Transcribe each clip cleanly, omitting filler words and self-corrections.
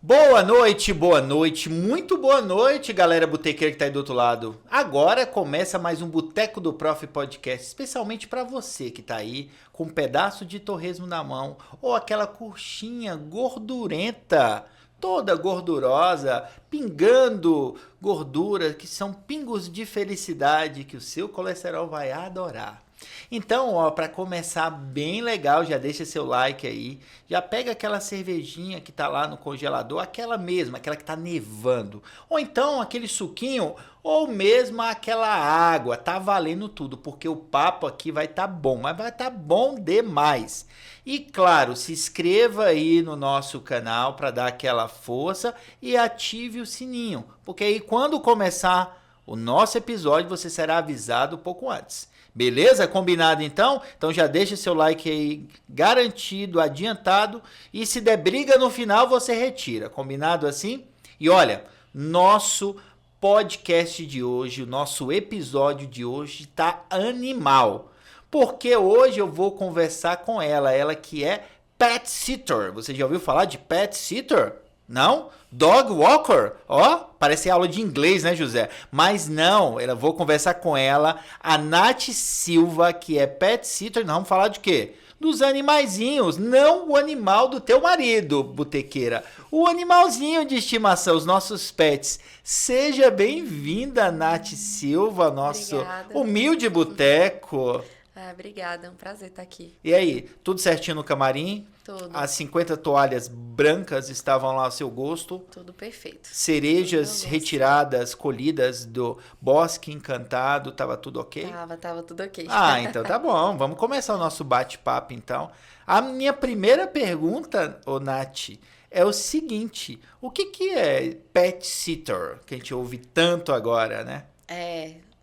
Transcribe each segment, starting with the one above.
Boa noite, muito boa noite, galera botequeira que tá aí do outro lado. Agora começa mais um Boteco do Prof Podcast, especialmente para você que tá aí com um pedaço de torresmo na mão ou aquela coxinha gordurenta, toda gordurosa, pingando gordura, que são pingos de felicidade que o seu colesterol vai adorar. Então, ó, para começar bem legal, já deixa seu like aí, já pega aquela cervejinha que tá lá no congelador, aquela mesma, aquela que tá nevando, ou então aquele suquinho, ou mesmo aquela água, tá valendo tudo, porque o papo aqui vai tá bom, mas vai tá bom demais. E claro, se inscreva aí no nosso canal para dar aquela força e ative o sininho, porque aí quando começar o nosso episódio você será avisado um pouco antes. Beleza? Combinado então? Então já deixa seu like aí garantido, adiantado. E se der briga no final, você retira. Combinado assim? E olha, nosso podcast de hoje, o nosso episódio de hoje tá animal. Porque hoje eu vou conversar com ela que é pet sitter. Você já ouviu falar de pet sitter? Não? Dog walker? Ó, parece aula de inglês, né, José? Mas não, eu vou conversar com ela, a Nath Silva, que é pet sitter. Nós vamos falar de quê? Dos animaizinhos, não o animal do teu marido, botequeira. O animalzinho de estimação, os nossos pets. Seja bem-vinda, Nath Silva, nosso Obrigada. humilde boteco. Obrigada, é um prazer estar aqui. E aí, tudo certinho no camarim? Tudo. As 50 toalhas brancas estavam lá ao seu gosto. Tudo perfeito. Cerejas retiradas, colhidas do bosque encantado, tava tudo ok? Tava tudo ok. Ah, então tá bom. Vamos começar o nosso bate-papo então. A minha primeira pergunta, ô Nath, é o seguinte: o que é pet sitter? Que a gente ouve tanto agora, né?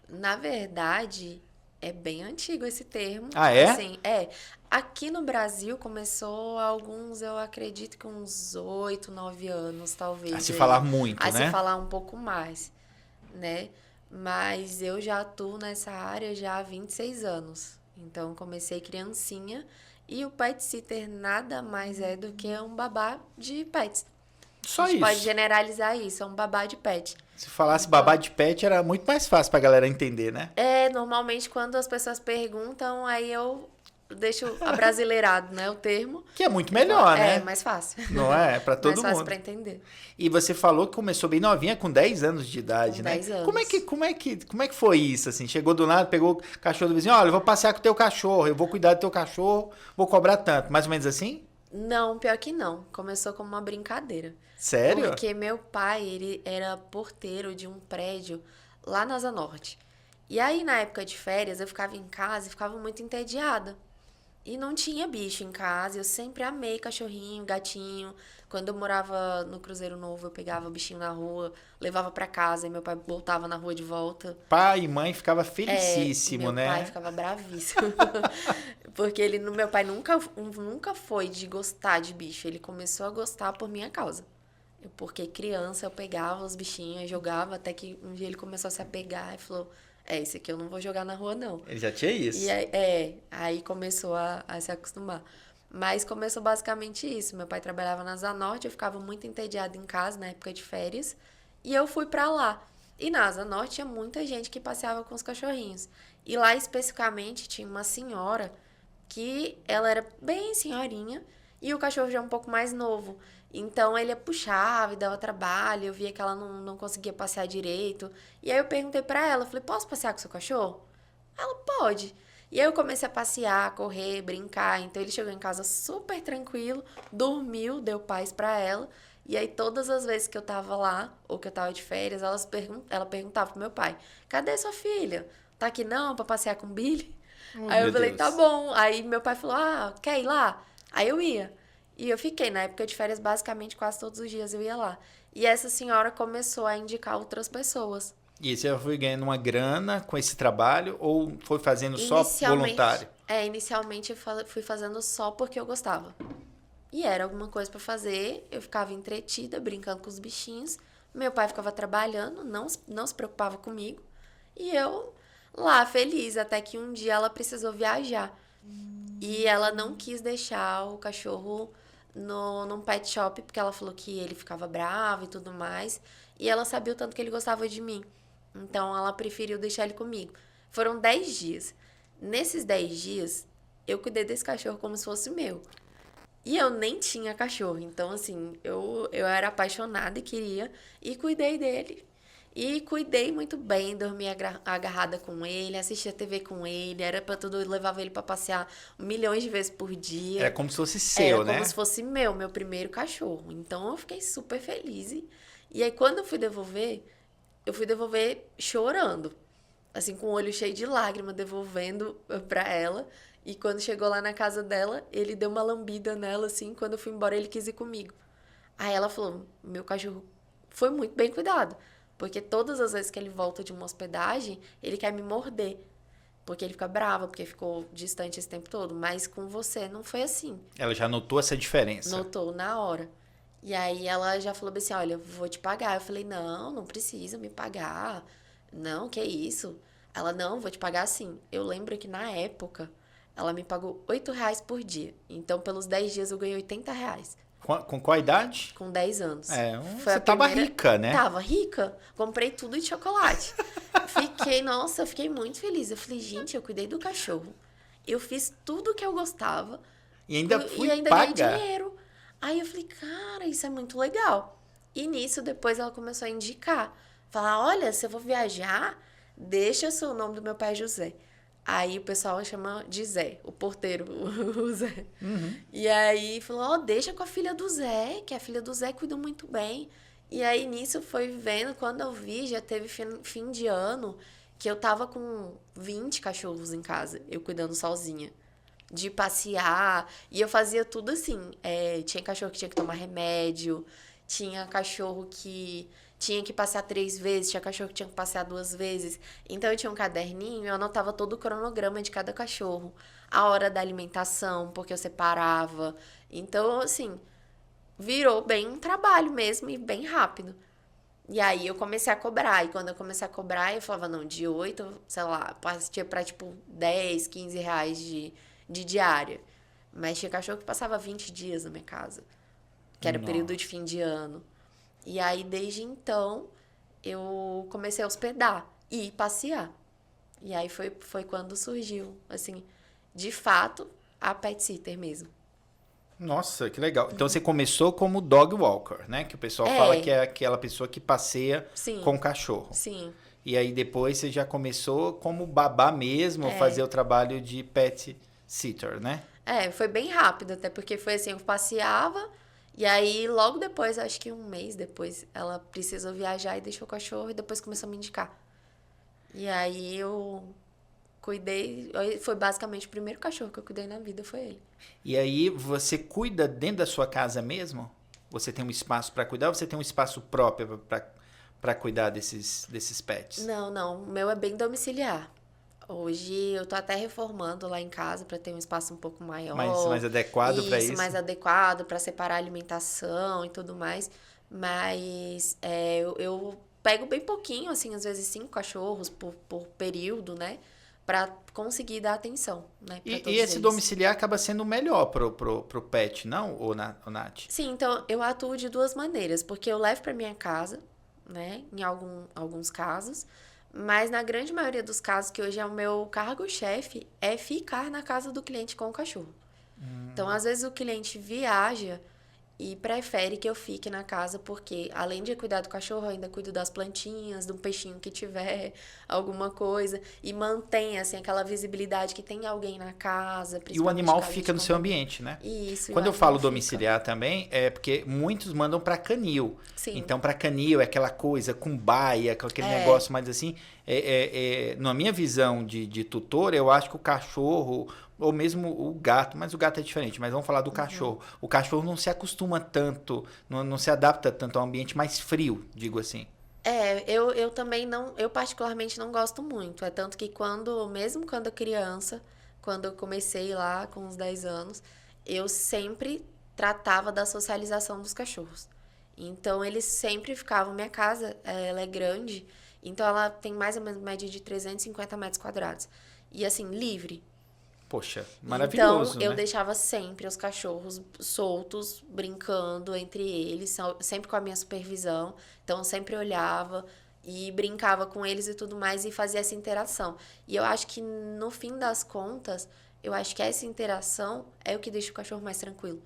Na verdade, é bem antigo esse termo. Ah, é? Assim, aqui no Brasil começou há alguns, eu acredito que uns 8, 9 anos, talvez. A se falar muito, a né? se falar um pouco mais, né? Mas eu já atuo nessa área já há 26 anos. Então, comecei criancinha e o pet sitter nada mais é do que um babá de pets. Só a gente isso. pode generalizar isso, é um babá de pet. Se falasse babá de pet era muito mais fácil pra galera entender, né? Normalmente quando as pessoas perguntam, aí eu deixo abrasileirado, né, o termo. Que é muito melhor, né? É, mais fácil. Não é? Pra todo mais fácil mundo. pra entender. E você falou que começou bem novinha, com 10 anos de idade, Com né? 10 anos. Como é que foi isso, assim? Chegou do nada, pegou o cachorro do vizinho, olha, eu vou passear com o teu cachorro, eu vou cuidar do teu cachorro, vou cobrar tanto. Mais ou menos assim? Não, pior que não. Começou como uma brincadeira. Sério? Porque meu pai, ele era porteiro de um prédio lá na Asa Norte. E aí, na época de férias, eu ficava em casa e ficava muito entediada. E não tinha bicho em casa, eu sempre amei cachorrinho, gatinho. Quando eu morava no Cruzeiro Novo, eu pegava o bichinho na rua, levava pra casa e meu pai voltava na rua de volta. Pai e mãe ficava felicíssimo, meu né? Meu pai ficava bravíssimo. Porque meu pai nunca foi de gostar de bicho, ele começou a gostar por minha causa. Porque criança eu pegava os bichinhos, jogava, até que um dia ele começou a se apegar e falou: esse aqui eu não vou jogar na rua, não. Ele já tinha isso. E aí começou a se acostumar. Mas começou basicamente isso. Meu pai trabalhava na Asa Norte, eu ficava muito entediada em casa na época de férias. E eu fui pra lá. E na Asa Norte tinha muita gente que passeava com os cachorrinhos. E lá especificamente tinha uma senhora que ela era bem senhorinha e o cachorro já é um pouco mais novo. Então ele puxava e dava trabalho, eu via que ela não conseguia passear direito. E aí eu perguntei pra ela, falei, posso passear com seu cachorro? Ela, pode. E aí eu comecei a passear, correr, brincar. Então ele chegou em casa super tranquilo, dormiu, deu paz pra ela. E aí todas as vezes que eu tava lá, ou que eu tava de férias, ela perguntava pro meu pai, cadê sua filha? Tá aqui não, pra passear com o Billy? Aí eu falei, tá bom. Aí meu pai falou, quer ir lá? Aí eu ia. E eu fiquei, na época de férias, basicamente quase todos os dias eu ia lá. E essa senhora começou a indicar outras pessoas. E você foi ganhando uma grana com esse trabalho ou foi fazendo só voluntário? Inicialmente eu fui fazendo só porque eu gostava. E era alguma coisa pra fazer, eu ficava entretida, brincando com os bichinhos. Meu pai ficava trabalhando, não se preocupava comigo. E eu lá, feliz, até que um dia ela precisou viajar. E ela não quis deixar o cachorro num pet shop, porque ela falou que ele ficava bravo e tudo mais. E ela sabia o tanto que ele gostava de mim. Então, ela preferiu deixar ele comigo. Foram 10 dias. Nesses 10 dias, eu cuidei desse cachorro como se fosse meu. E eu nem tinha cachorro. Então, assim, eu era apaixonada e queria. E cuidei dele. E cuidei muito bem, dormia agarrada com ele, assistia TV com ele, era pra tudo, eu levava ele pra passear milhões de vezes por Era dia. como se fosse Era seu, como né? se fosse meu primeiro cachorro. Então eu fiquei super feliz. E aí quando eu fui devolver chorando. Assim, com o olho cheio de lágrima, devolvendo pra ela. E quando chegou lá na casa dela, ele deu uma lambida nela, assim. Quando eu fui embora, ele quis ir comigo. Aí ela falou: meu cachorro foi muito bem cuidado. Porque todas as vezes que ele volta de uma hospedagem, ele quer me morder. Porque ele fica bravo, porque ficou distante esse tempo todo. Mas com você não foi assim. Ela já notou essa diferença. Notou na hora. E aí ela já falou assim: olha, eu vou te pagar. Eu falei: não, não precisa me pagar. Não, que isso? Ela: não, vou te pagar sim. Eu lembro que na época ela me pagou R$ 8 por dia. Então, pelos 10 dias eu ganhei R$ 80. Com qual idade? Com 10 anos. Foi Você a tava primeira... rica, né? Tava rica. Comprei tudo de chocolate. Nossa, eu fiquei muito feliz. Eu falei: gente, eu cuidei do cachorro. Eu fiz tudo que eu gostava. E ainda fui E ainda paga. ganhei dinheiro. Aí eu falei: cara, isso é muito legal. E nisso, depois ela começou a indicar. Falar: olha, se eu vou viajar, deixa o nome do meu pai José. Aí o pessoal chama de Zé, o porteiro, o Zé. E aí falou: ó, deixa com a filha do Zé, que a filha do Zé cuida muito bem. E aí nisso foi vendo, quando eu vi, já teve fim de ano, que eu tava com 20 cachorros em casa, eu cuidando sozinha. De passear, e eu fazia tudo assim. Tinha cachorro que tinha que tomar remédio, tinha cachorro que tinha que passear 3 vezes, tinha cachorro que tinha que passear 2 vezes. Então eu tinha um caderninho, eu anotava todo o cronograma de cada cachorro, a hora da alimentação, porque eu separava. Então, assim, virou bem um trabalho mesmo e bem rápido. E aí eu comecei a cobrar. E quando eu comecei a cobrar, eu falava: não, de 8, sei lá, partia pra tipo 10, R$ 15 de diária. Mas tinha cachorro que passava 20 dias na minha casa, que era o período de fim de ano. E aí, desde então, eu comecei a hospedar e passear. E aí foi quando surgiu, assim, de fato, a pet sitter mesmo. Nossa, que legal. Então você começou como dog walker, né? Que o pessoal fala que é aquela pessoa que passeia Sim. com o cachorro. Sim. E aí depois você já começou como babá mesmo, fazer o trabalho de pet sitter, né? Foi bem rápido, até porque foi assim, eu passeava, e aí logo depois, acho que um mês depois, ela precisou viajar e deixou o cachorro, e depois começou a me indicar. E aí eu cuidei, foi basicamente o primeiro cachorro que eu cuidei na vida, foi ele. E aí você cuida dentro da sua casa mesmo? Você tem um espaço para cuidar ou você tem um espaço próprio para cuidar desses pets? Não, o meu é bem domiciliar. Hoje eu tô até reformando lá em casa para ter um espaço um pouco maior. Mais adequado para isso? Mais adequado para separar a alimentação e tudo mais. Mas eu pego bem pouquinho, assim, às vezes 5 cachorros por período, né? Pra conseguir dar atenção, né? Pra E todos esse eles. domiciliar acaba sendo melhor pro pet, não, ô Nath? Sim, então eu atuo de 2 maneiras, porque eu levo para minha casa, né, em alguns casos, mas na grande maioria dos casos, que hoje é o meu cargo-chefe, é ficar na casa do cliente com o cachorro. Então, às vezes o cliente viaja e prefere que eu fique na casa, porque além de cuidar do cachorro, eu ainda cuido das plantinhas, de um peixinho que tiver, alguma coisa, e mantém, assim, aquela visibilidade que tem alguém na casa. E o animal fica no seu ambiente, né? Isso. Quando eu falo domiciliar também, é porque muitos mandam para canil. Sim. Então, para canil é aquela coisa com baia, com aquele negócio mais assim. Na minha visão de tutor, eu acho que o cachorro, ou mesmo o gato, mas o gato é diferente, mas vamos falar do cachorro. O cachorro não se acostuma tanto, não se adapta tanto a um ambiente mais frio, digo assim. Eu também não, eu particularmente não gosto muito. É tanto que mesmo quando criança, quando eu comecei lá com uns 10 anos, eu sempre tratava da socialização dos cachorros. Então, eles sempre ficavam, minha casa, ela é grande, então ela tem mais ou menos média de 350 metros quadrados. E assim, livre. Poxa, Então, maravilhoso, eu né? deixava sempre os cachorros soltos, brincando entre eles, sempre com a minha supervisão. Então, eu sempre olhava e brincava com eles e tudo mais e fazia essa interação. E eu acho que, no fim das contas, eu acho que essa interação é o que deixa o cachorro mais tranquilo.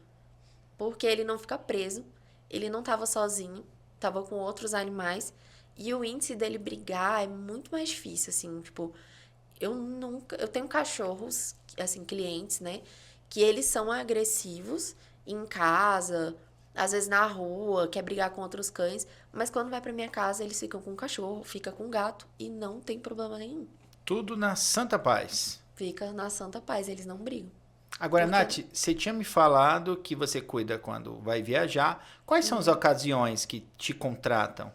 Porque ele não fica preso, ele não estava sozinho, estava com outros animais. E o índice dele brigar é muito mais difícil, assim, tipo, eu tenho cachorros, assim, clientes, né, que eles são agressivos em casa, às vezes na rua, quer brigar com outros cães, mas quando vai pra minha casa, eles ficam com o cachorro, fica com o gato e não tem problema nenhum. Tudo na santa paz. Fica na santa paz, eles não brigam. Agora, Porque Nath, você tinha me falado que você cuida quando vai viajar. Quais são as ocasiões que te contratam?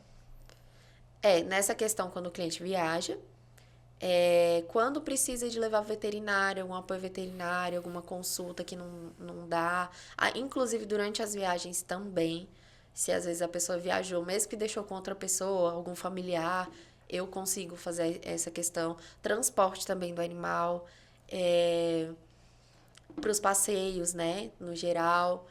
nessa questão quando o cliente viaja, quando precisa de levar veterinário, algum apoio veterinário, alguma consulta que não dá. Ah, inclusive, durante as viagens também, se às vezes a pessoa viajou, mesmo que deixou com outra pessoa, algum familiar, eu consigo fazer essa questão. Transporte também do animal, para os passeios, né, no geral.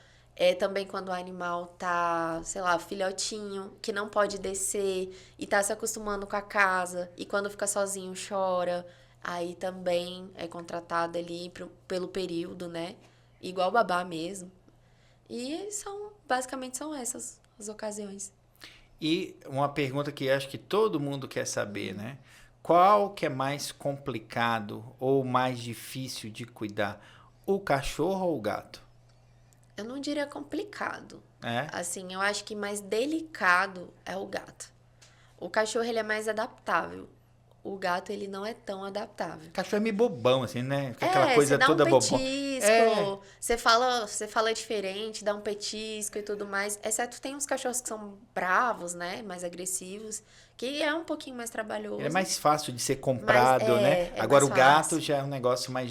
Também quando o animal tá, sei lá, filhotinho, que não pode descer e tá se acostumando com a casa, e quando fica sozinho chora, aí também é contratado ali pelo período, né? Igual babá mesmo. E basicamente são essas as ocasiões. E uma pergunta que acho que todo mundo quer saber, né? Qual que é mais complicado ou mais difícil de cuidar? O cachorro ou o gato? Eu não diria complicado. É? Assim, eu acho que mais delicado é o gato. O cachorro, ele é mais adaptável. O gato, ele não é tão adaptável. Cachorro é meio bobão, assim, né? Fica aquela Você coisa dá um toda bobão. É, petisco, você fala diferente, dá um petisco e tudo mais. Exceto tem uns cachorros que são bravos, né? Mais agressivos, que é um pouquinho mais ele é trabalhoso. mais fácil de ser Mas comprado, né? é Agora mais o gato fácil. já é um negócio mais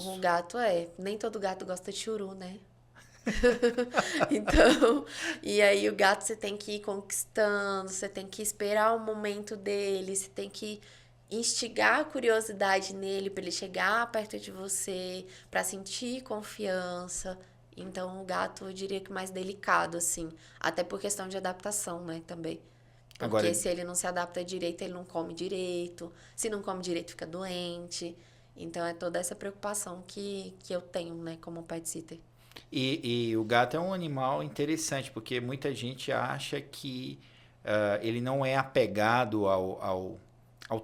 O genioso. gato nem todo gato gosta de churu, né? Então, e aí o gato você tem que ir conquistando, você tem que esperar o momento dele, você tem que instigar a curiosidade nele para ele chegar perto de você, para sentir confiança. Então, o gato eu diria que mais delicado assim, até por questão de adaptação, né, também. Porque Agora, se ele não se adapta direito, ele não come direito. Se não come direito, fica doente. Então, é toda essa preocupação que eu tenho, né, como pet sitter. e o gato é um animal interessante, porque muita gente acha que ele não é apegado ao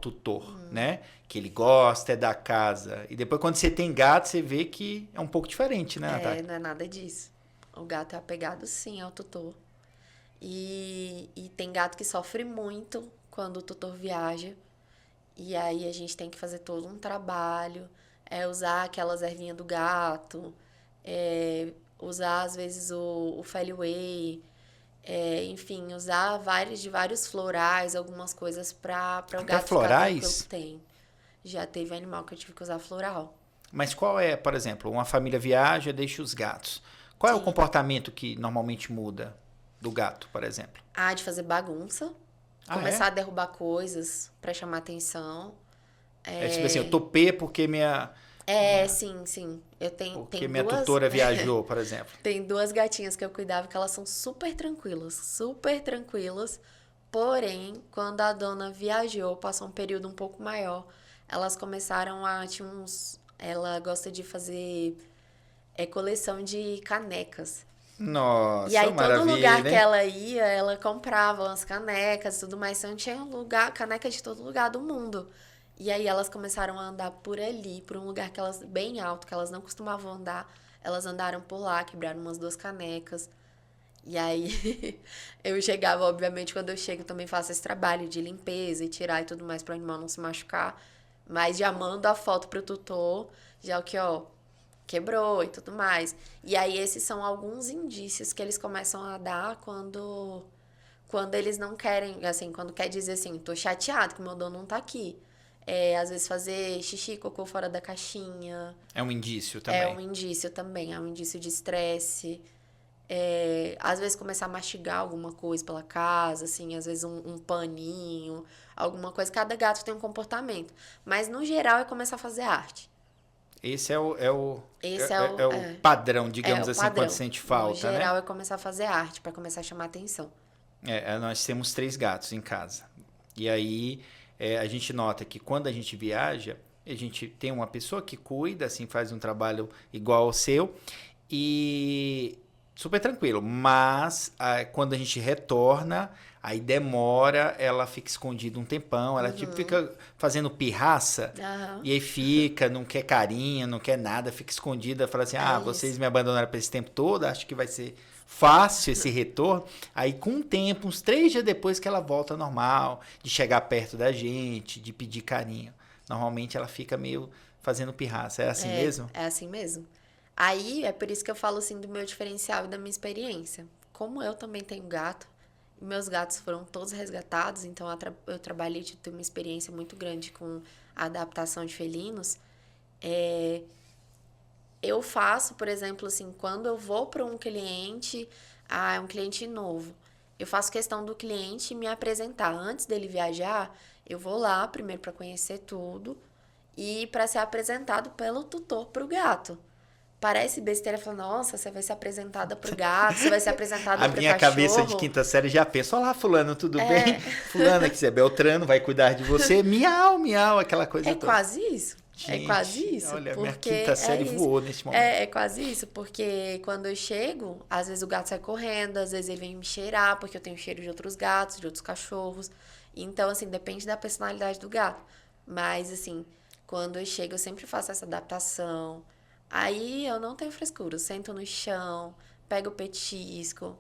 tutor, né? Que ele gosta é da casa. E depois, quando você tem gato, você vê que é um pouco diferente, né, Natália? Não é nada disso. O gato é apegado sim ao tutor. E tem gato que sofre muito quando o tutor viaja. E aí a gente tem que fazer todo um trabalho. Usar aquelas ervinhas do gato. Usar às vezes o Feliway. Enfim, usar de vários florais, algumas coisas para o Até gato ficar tranquilo. florais? Tem. Já teve animal que eu tive que usar floral. Mas qual é, por exemplo, uma família viaja, deixa os gatos. Qual é o Sim. comportamento que normalmente muda do gato, por exemplo? De fazer bagunça. Ah, Começar a derrubar coisas pra chamar atenção. É tipo assim, eu topei porque Sim. Eu tenho, porque minha tutora viajou, por exemplo. tem duas gatinhas que eu cuidava que elas são super tranquilas. Super tranquilas. Porém, quando a dona viajou, passou um período um pouco maior, elas começaram ela gosta de fazer coleção de canecas. E Nossa, aí, todo lugar maravilha, que hein? ela ia, ela comprava umas canecas e tudo mais. Então, tinha caneca de todo lugar do mundo. E aí, elas começaram a andar por ali, por um lugar bem alto, que elas não costumavam andar. Elas andaram por lá, quebraram umas duas canecas. E aí, eu chegava, obviamente, quando eu chego, também faço esse trabalho de limpeza e tirar e tudo mais para o animal não se machucar. Mas já mando a foto pro tutor, já o que, quebrou e tudo mais. E aí, esses são alguns indícios que eles começam a dar quando eles não querem, assim, quando quer dizer assim, tô chateado que meu dono não tá aqui. Às vezes fazer xixi, cocô fora da caixinha. É um indício É um também. indício também, é um indício de estresse. Às vezes começar a mastigar alguma coisa pela casa, assim, às vezes um paninho, alguma coisa. Cada gato tem um comportamento. Mas no geral é começar a fazer arte. Esse é o Esse padrão, digamos o assim, padrão. quando sente falta, No geral, né? é começar a fazer arte, para começar a chamar atenção. Nós temos 3 gatos em casa. E aí a gente nota que quando a gente viaja, a gente tem uma pessoa que cuida, assim, faz um trabalho igual ao seu e super tranquilo. Mas quando a gente retorna, aí demora, ela fica escondida um tempão, ela tipo fica fazendo pirraça Aham. e aí fica, não quer carinho, não quer nada, fica escondida, fala assim: É vocês isso. me abandonaram por esse tempo todo, acho que vai ser fácil esse retorno. Aí com o tempo, uns 3 dias depois que ela volta ao normal, de chegar perto da gente, de pedir carinho. Normalmente ela fica meio fazendo pirraça. É assim mesmo? É assim mesmo. Aí é por isso que eu falo assim do meu diferencial e da minha experiência. Como eu também tenho gato, e meus gatos foram todos resgatados, então eu trabalhei de ter uma experiência muito grande com a adaptação de felinos. Eu faço, por exemplo, assim, quando eu vou para um cliente, é um cliente novo, eu faço questão do cliente me apresentar. Antes dele viajar, eu vou lá primeiro para conhecer tudo e para ser apresentado pelo tutor para o gato. Parece besteira, falando, nossa, você vai ser apresentada pro gato, você vai ser apresentada A pro minha cabeça de cachorro. quinta série já pensa: olá, fulano, tudo bem? Fulano, que é Beltrano, vai cuidar de você. Miau, miau, aquela coisa É toda. quase isso. É Gente, quase isso. olha, minha Porque quinta série isso. voou neste momento. É quase isso, porque quando eu chego, às vezes o gato sai correndo, às vezes ele vem me cheirar, porque eu tenho cheiro de outros gatos, de outros cachorros. Então, assim, depende da personalidade do gato. Mas, assim, quando eu chego, eu sempre faço essa adaptação. Aí eu não tenho frescura, eu sento no chão, pego o petisco,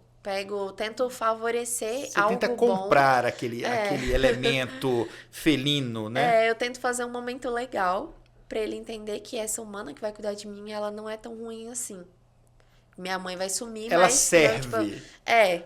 tento favorecer Você algo tenta bom. comprar aquele elemento felino, né? Eu tento fazer um momento legal pra ele entender que essa humana que vai cuidar de mim, ela não é tão ruim assim. Minha mãe vai sumir, Ela mas serve. tipo,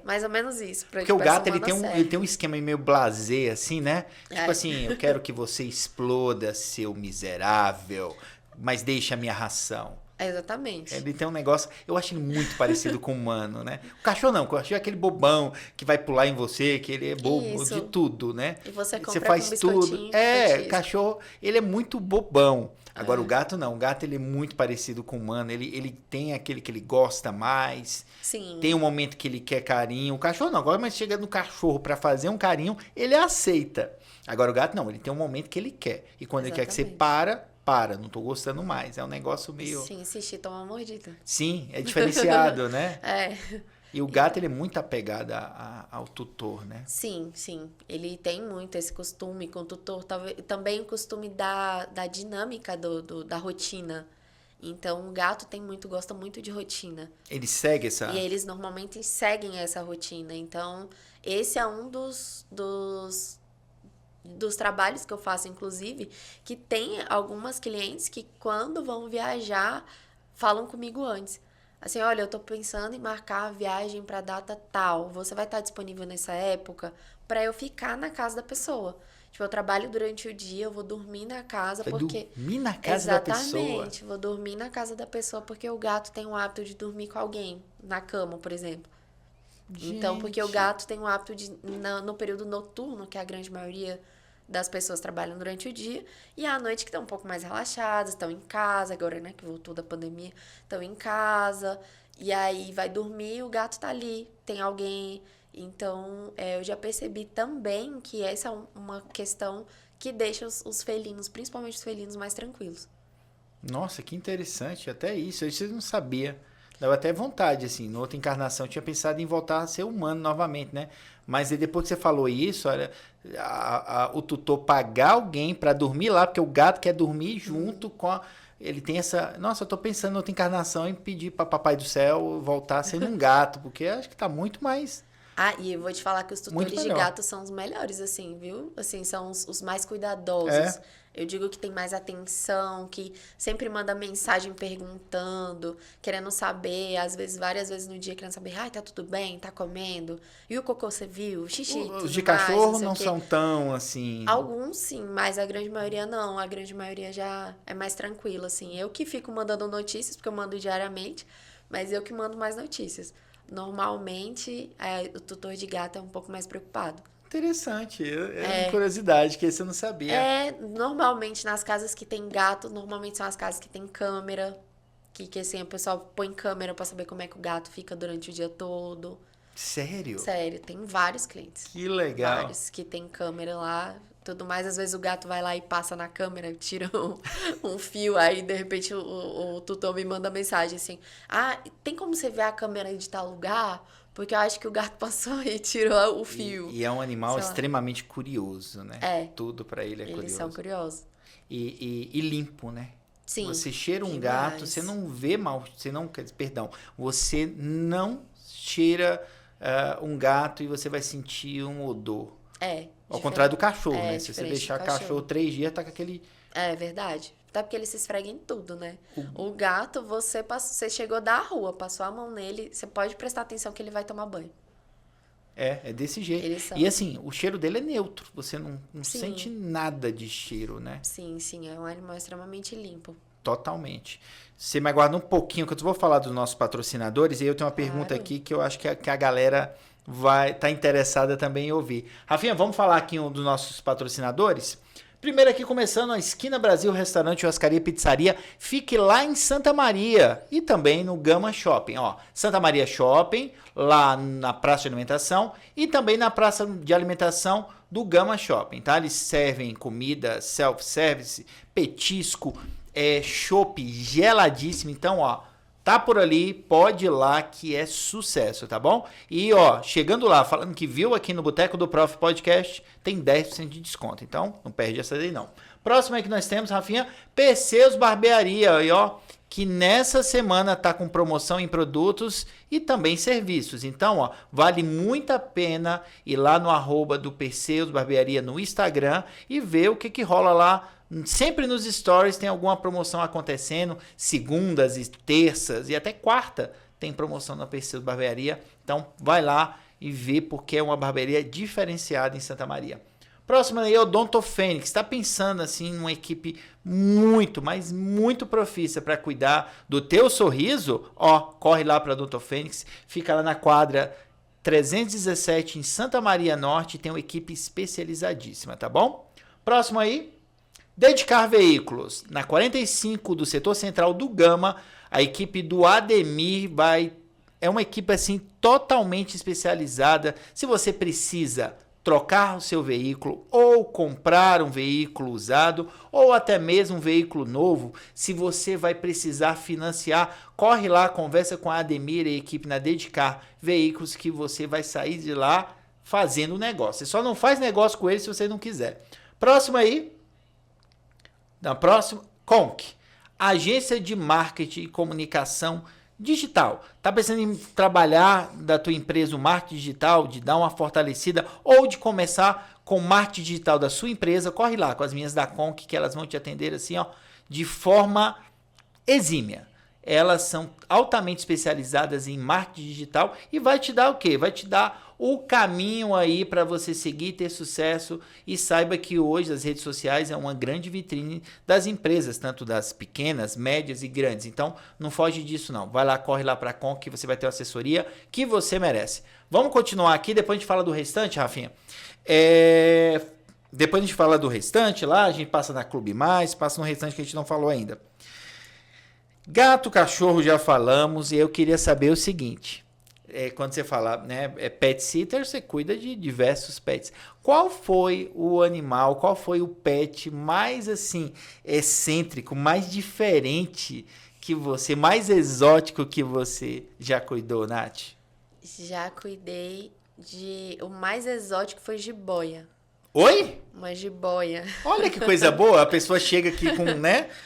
mais ou menos isso. Porque o gato ele tem um esquema meio blasé, assim, né? Tipo É. assim, eu quero que você exploda, seu miserável, mas deixe a minha ração. Exatamente. Ele tem um negócio, eu acho ele muito parecido com o humano, né? O cachorro não, o cachorro é aquele bobão que vai pular em você, que ele é bobo Isso. de tudo, né? E você compra Você faz com tudo. biscoitinho, O cachorro, ele é muito bobão. Agora É. o gato não, o gato ele é muito parecido com o humano, ele tem aquele que ele gosta mais, Sim. tem um momento que ele quer carinho. O cachorro não, agora mas chega no cachorro pra fazer um carinho, ele aceita. Agora o gato não, ele tem um momento que ele quer. E quando ele quer que você Exatamente. para, não tô gostando mais. É um negócio meio... Sim, insistir, tomar uma mordida. Sim, é diferenciado, né? É. E o gato, ele é muito apegado ao tutor, né? Sim, sim. Ele tem muito esse costume com o tutor, também o costume da dinâmica da rotina. Então, o gato gosta muito de rotina. Ele segue essa... E eles normalmente seguem essa rotina. Então, esse é um dos trabalhos que eu faço, inclusive, que tem algumas clientes que quando vão viajar, falam comigo antes. Assim, olha, eu tô pensando em marcar a viagem pra data tal. Você vai estar disponível nessa época pra eu ficar na casa da pessoa. Tipo, eu trabalho durante o dia, eu vou dormir na casa Vai porque... dormir na casa da pessoa. Exatamente, vou dormir na casa da pessoa porque o gato tem o hábito de dormir com alguém, na cama, por exemplo. Então, porque o Gente. gato tem o hábito de, no período noturno, que a grande maioria das pessoas trabalham durante o dia, e à noite que estão um pouco mais relaxadas, estão em casa, agora, né, que voltou da pandemia, estão em casa, e aí vai dormir, o gato tá ali, tem alguém. Então, eu já percebi também que essa é uma questão que deixa os felinos, principalmente os felinos, mais tranquilos. Nossa, que interessante. Até isso eu não sabia. Dava até vontade, assim. Na outra encarnação, eu tinha pensado em voltar a ser humano novamente, né? Mas aí depois que você falou isso, olha, o tutor pagar alguém pra dormir lá, porque o gato quer dormir junto com a... Ele tem essa... Nossa, eu tô pensando na outra encarnação em pedir pra Papai do Céu voltar sendo um gato, porque acho que tá muito mais... E eu vou te falar que os Muito tutores de melhor. gato são os melhores, assim, viu? Assim, são os mais cuidadosos. É. Eu digo que tem mais atenção, que sempre manda mensagem perguntando, querendo saber, às vezes, várias vezes no dia, querendo saber, tá tudo bem, tá comendo? E o cocô você viu? O xixi, tudo Os de mais, cachorro sei o não quê. são tão, assim... Alguns sim, mas a grande maioria não. A grande maioria já é mais tranquila, assim. Eu que fico mandando notícias, porque eu mando diariamente, mas eu que mando mais notícias. Normalmente, o tutor de gato é um pouco mais preocupado. Interessante. É uma curiosidade, que esse eu não sabia. Normalmente nas casas que tem gato, normalmente são as casas que tem câmera. Que assim, o pessoal põe câmera pra saber como é que o gato fica durante o dia todo. Sério? Sério, tem vários clientes. Que legal. Vários que tem câmera lá, tudo mais. Às vezes o gato vai lá e passa na câmera, tira um fio, aí de repente o tutor me manda mensagem assim: ah, tem como você ver a câmera de tal lugar? Porque eu acho que o gato passou e tirou o fio. E é um animal Sei lá. extremamente curioso, né? É. Tudo pra ele é Eles curioso. são curiosos. E limpo, né? Sim. Você cheira um demais. gato, você não vê mal, você não cheira um gato e você vai sentir um odor. Ao contrário do cachorro, né? Se você diferente deixar do o cachorro 3 dias, tá com aquele... É verdade. Até porque ele se esfrega em tudo, né? O gato, você chegou da rua, passou a mão nele, você pode prestar atenção que ele vai tomar banho. É desse jeito. Eles são. E assim, o cheiro dele é neutro. Você não Sim. sente nada de cheiro, né? Sim, é um animal extremamente limpo. Totalmente. Você me aguarda um pouquinho, que eu vou falar dos nossos patrocinadores, e eu tenho uma pergunta aqui que eu acho que a galera vai estar interessada também em ouvir. Rafinha, vamos falar aqui dos nossos patrocinadores? Primeiro aqui começando a Esquina Brasil Restaurante, Churrascaria e Pizzaria. Fique lá em Santa Maria e também no Gama Shopping. Ó, Santa Maria Shopping, lá na Praça de Alimentação e também na Praça de Alimentação do Gama Shopping, tá? Eles servem comida, self-service, petisco, chopp geladíssimo. Então, ó, tá por ali, pode ir lá que é sucesso, tá bom? E, ó, chegando lá, falando que viu aqui no Boteco do Prof Podcast, tem 10% de desconto. Então, não perde essa daí, não. Próximo aí que nós temos, Rafinha, Perseus Barbearia. E, ó, que nessa semana tá com promoção em produtos e também serviços. Então, ó, vale muito a pena ir lá no @ do Perseus Barbearia no Instagram e ver o que rola lá. Sempre nos stories tem alguma promoção acontecendo, segundas e terças e até quarta tem promoção na Perseus Barbearia. Então vai lá e vê, porque é uma barbearia diferenciada em Santa Maria. Próximo aí é o Odonto Fênix. Está pensando assim numa equipe muito, mas muito profissa para cuidar do teu sorriso? Ó, corre lá para Odonto Fênix, fica lá na quadra 317 em Santa Maria Norte, tem uma equipe especializadíssima, tá bom? Próximo aí, Dedicar Veículos, na 45 do setor central do Gama, a equipe do Ademir é uma equipe assim totalmente especializada. Se você precisa trocar o seu veículo ou comprar um veículo usado ou até mesmo um veículo novo, se você vai precisar financiar, corre lá, conversa com a Ademir e a equipe na Dedicar Veículos que você vai sair de lá fazendo negócio. Você só não faz negócio com ele se você não quiser. Próximo aí. Na próxima, Conk, agência de marketing e comunicação digital. Tá pensando em trabalhar da tua empresa o marketing digital, de dar uma fortalecida ou de começar com o marketing digital da sua empresa? Corre lá com as minhas da Conk, que elas vão te atender assim, ó, de forma exímia. Elas são altamente especializadas em marketing digital e vai te dar o quê? Vai te dar o caminho aí para você seguir e ter sucesso. E saiba que hoje as redes sociais é uma grande vitrine das empresas, tanto das pequenas, médias e grandes. Então, não foge disso não. Vai lá, corre lá para a Conk que você vai ter uma assessoria que você merece. Vamos continuar aqui, depois a gente fala do restante, Rafinha. Depois a gente fala do restante lá, a gente passa na Clube Mais, passa no restante que a gente não falou ainda. Gato, cachorro, já falamos, e eu queria saber o seguinte, quando você fala, né, pet sitter, você cuida de diversos pets. Qual foi o animal, qual foi o pet mais, assim, excêntrico, mais diferente que você, mais exótico que você já cuidou, Nath? Já cuidei o mais exótico foi jiboia. Oi? Uma jiboia. Olha que coisa boa, a pessoa chega aqui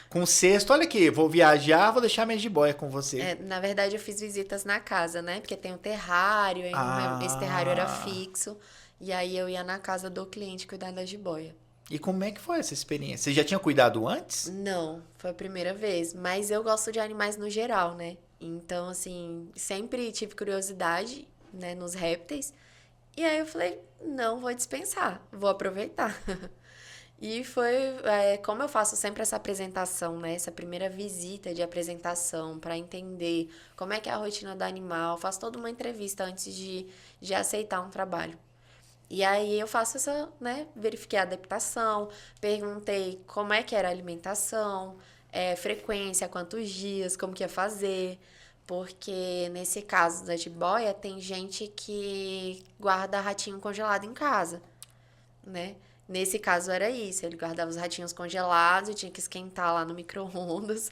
com um cesto, olha aqui, vou viajar, vou deixar minha jiboia com você. Na verdade, eu fiz visitas na casa, né? Porque tem um terrário, esse terrário era fixo, e aí eu ia na casa do cliente cuidar da jiboia. E como é que foi essa experiência? Você já tinha cuidado antes? Não, foi a primeira vez, mas eu gosto de animais no geral, né? Então, assim, sempre tive curiosidade, né, nos répteis. E aí eu falei, não vou dispensar, vou aproveitar. E foi, como eu faço sempre essa apresentação, né? Essa primeira visita de apresentação para entender como é que é a rotina do animal. Faço toda uma entrevista antes de aceitar um trabalho. E aí eu faço essa, né, verifiquei a adaptação, perguntei como é que era a alimentação, frequência, quantos dias, como que ia fazer, porque nesse caso da jiboia tem gente que guarda ratinho congelado em casa, né? Nesse caso era isso, ele guardava os ratinhos congelados e tinha que esquentar lá no micro-ondas.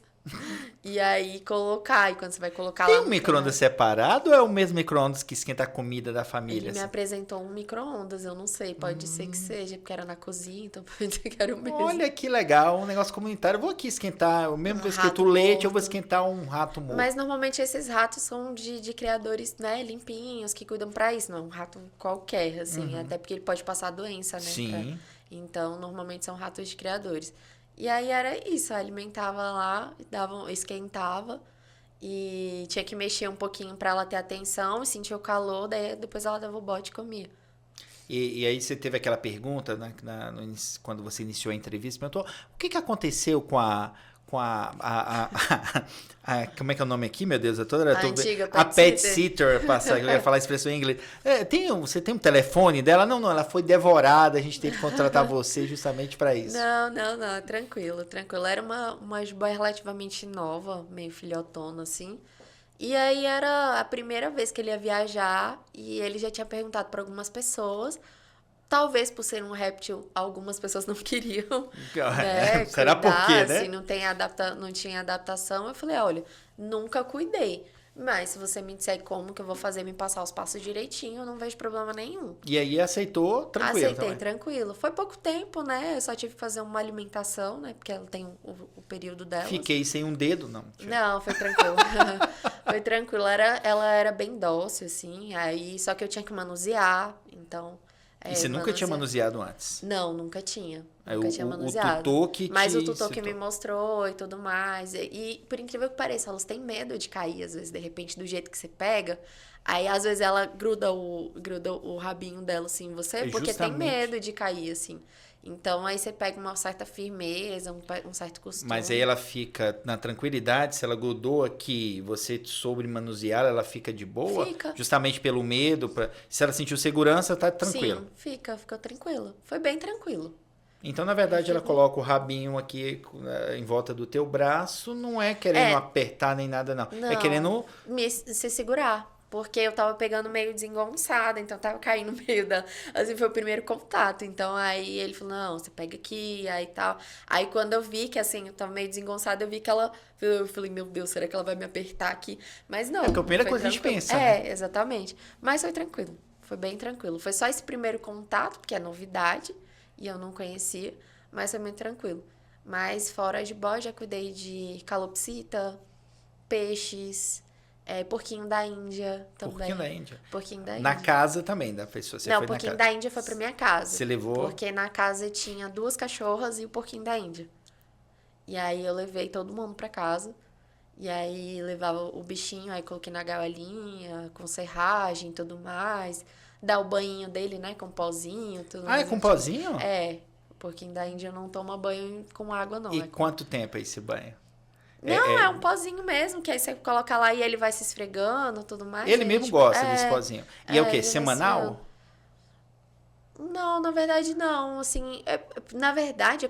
E aí colocar, e quando você vai colocar Tem lá um no micro-ondas forno. separado ou é o mesmo micro-ondas que esquenta a comida da Ele família, me assim? apresentou um micro-ondas, eu não sei, pode ser que seja, porque era na cozinha, então pode ser que era o mesmo. Olha que legal, um negócio comunitário. Eu vou aqui esquentar, eu mesmo Um vou esquentar o rato leite, eu vou morto. esquentar um rato Mas morto. normalmente esses ratos são de criadores, né, limpinhos, que cuidam pra isso, não é um rato qualquer, assim, até porque ele pode passar doença, né, Sim. então normalmente são ratos de criadores. E aí era isso, alimentava lá, esquentava e tinha que mexer um pouquinho pra ela ter atenção e sentir o calor, daí depois ela dava o bote e comia. E aí você teve aquela pergunta, né, quando você iniciou a entrevista, perguntou o que aconteceu como é que é o nome aqui, meu Deus, A antiga a pet pet sitter. sitter, eu ia falar a expressão em inglês. Você tem um telefone dela? Não, ela foi devorada, a gente teve que contratar você justamente para isso. Não, tranquilo, tranquilo. Era uma jiboia relativamente nova, meio filhotona, assim. E aí era a primeira vez que ele ia viajar e ele já tinha perguntado para algumas pessoas. Talvez por ser um réptil, algumas pessoas não queriam, né, Será por cuidar, quê, assim, né? não tinha adaptação. Eu falei, olha, nunca cuidei. Mas se você me disser como que eu vou fazer, me passar os passos direitinho, eu não vejo problema nenhum. E aí aceitou tranquilo Aceitei, também. tranquilo. Foi pouco tempo, né? Eu só tive que fazer uma alimentação, né? Porque ela tem o período delas. Fiquei sem um dedo, não. Não, foi tranquilo. Foi tranquilo. Ela era bem dócil, assim. Aí, só que eu tinha que manusear. Então, E você nunca tinha manusear. manuseado antes? Não, nunca tinha. É Nunca tinha o manuseado. tutor que Mas o te tutor que me ensinou. mostrou e tudo mais. Por incrível que pareça, elas têm medo de cair, às vezes, de repente, do jeito que você pega. Aí, às vezes, ela gruda o rabinho dela, assim, em você, É porque tem justamente. medo de cair, assim. Então, aí você pega uma certa firmeza, um certo Mas aí costume. ela fica na tranquilidade, se ela grudou aqui, você soube manusear, ela fica de boa, Fica. justamente pelo medo, se ela sentiu segurança, tá tranquila. Sim, ficou tranquilo. Foi bem tranquilo. Então, na Eu verdade, ela fiquei. coloca o rabinho aqui em volta do teu braço, não é querendo É, apertar nem nada, não. É não, querendo. se segurar. Porque eu tava pegando meio desengonçada, então tava caindo no meio da. Assim, foi o primeiro contato. Então aí ele falou: não, você pega aqui, aí tal. Aí quando eu vi que assim, eu tava meio desengonçada, eu vi que ela. Eu falei: meu Deus, será que ela vai me apertar aqui? Mas É porque a não, primeira foi coisa que a gente tranquilo. pensa, né? Exatamente. Mas foi tranquilo. Foi bem tranquilo. Foi só esse primeiro contato, porque é novidade, e eu não conhecia, mas foi muito tranquilo. Mas fora de boa, já cuidei de calopsita, peixes, porquinho da Índia Porquinho da também. Índia. Porquinho da Na Índia. casa também da pessoa. Você Não, foi o na porquinho casa. da Índia foi pra minha casa. Você levou. Porque na casa tinha duas cachorras e o porquinho da Índia. E aí eu levei todo mundo pra casa. E aí levava o bichinho, aí coloquei na gaiolinha, com serragem e tudo mais. Dar o banho dele, né, com pozinho, tudo Ah, é mais. com pozinho? O porquinho da Índia não toma banho com água, não. E quanto tempo é esse banho? Não, É, é é- um pozinho mesmo, que aí você coloca lá e ele vai se esfregando, tudo mais. Ele Aí a mesmo gente, gosta desse pozinho. E é o quê? ele vai esfregando. Semanal? Não, na verdade não, assim, na verdade é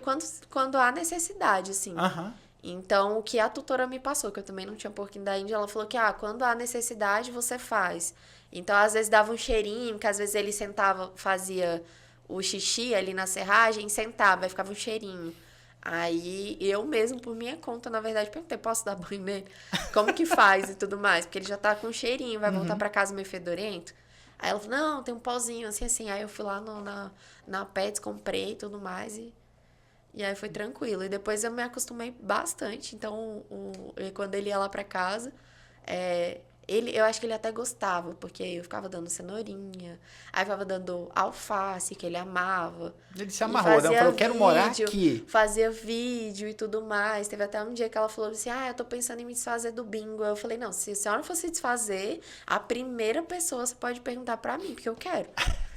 quando há necessidade, assim. Aham. Então, o que a tutora me passou, que eu também não tinha porquinho da Índia, ela falou que, quando há necessidade, você faz. Então, às vezes dava um cheirinho, que às vezes ele sentava, fazia o xixi ali na serragem, sentava, aí ficava um cheirinho. Aí, eu mesmo, por minha conta, na verdade, perguntei, posso dar banho nele? Como que faz e tudo mais? Porque ele já tá com um cheirinho, vai voltar pra casa meio fedorento. Aí ela falou, não, tem um pozinho, assim, assim. Aí eu fui lá na Pets, comprei e tudo mais e aí foi tranquilo. E depois eu me acostumei bastante. Então, quando ele ia lá pra casa, eu acho que ele até gostava, porque eu ficava dando cenourinha, aí ficava dando alface, que ele amava. Ele se E amarrou, né? Falou, quero morar aqui. fazia vídeo e tudo mais. Teve até um dia que ela falou assim, eu tô pensando em me desfazer do bingo. Eu falei, não, se a senhora for se desfazer, a primeira pessoa você pode perguntar pra mim, porque eu quero.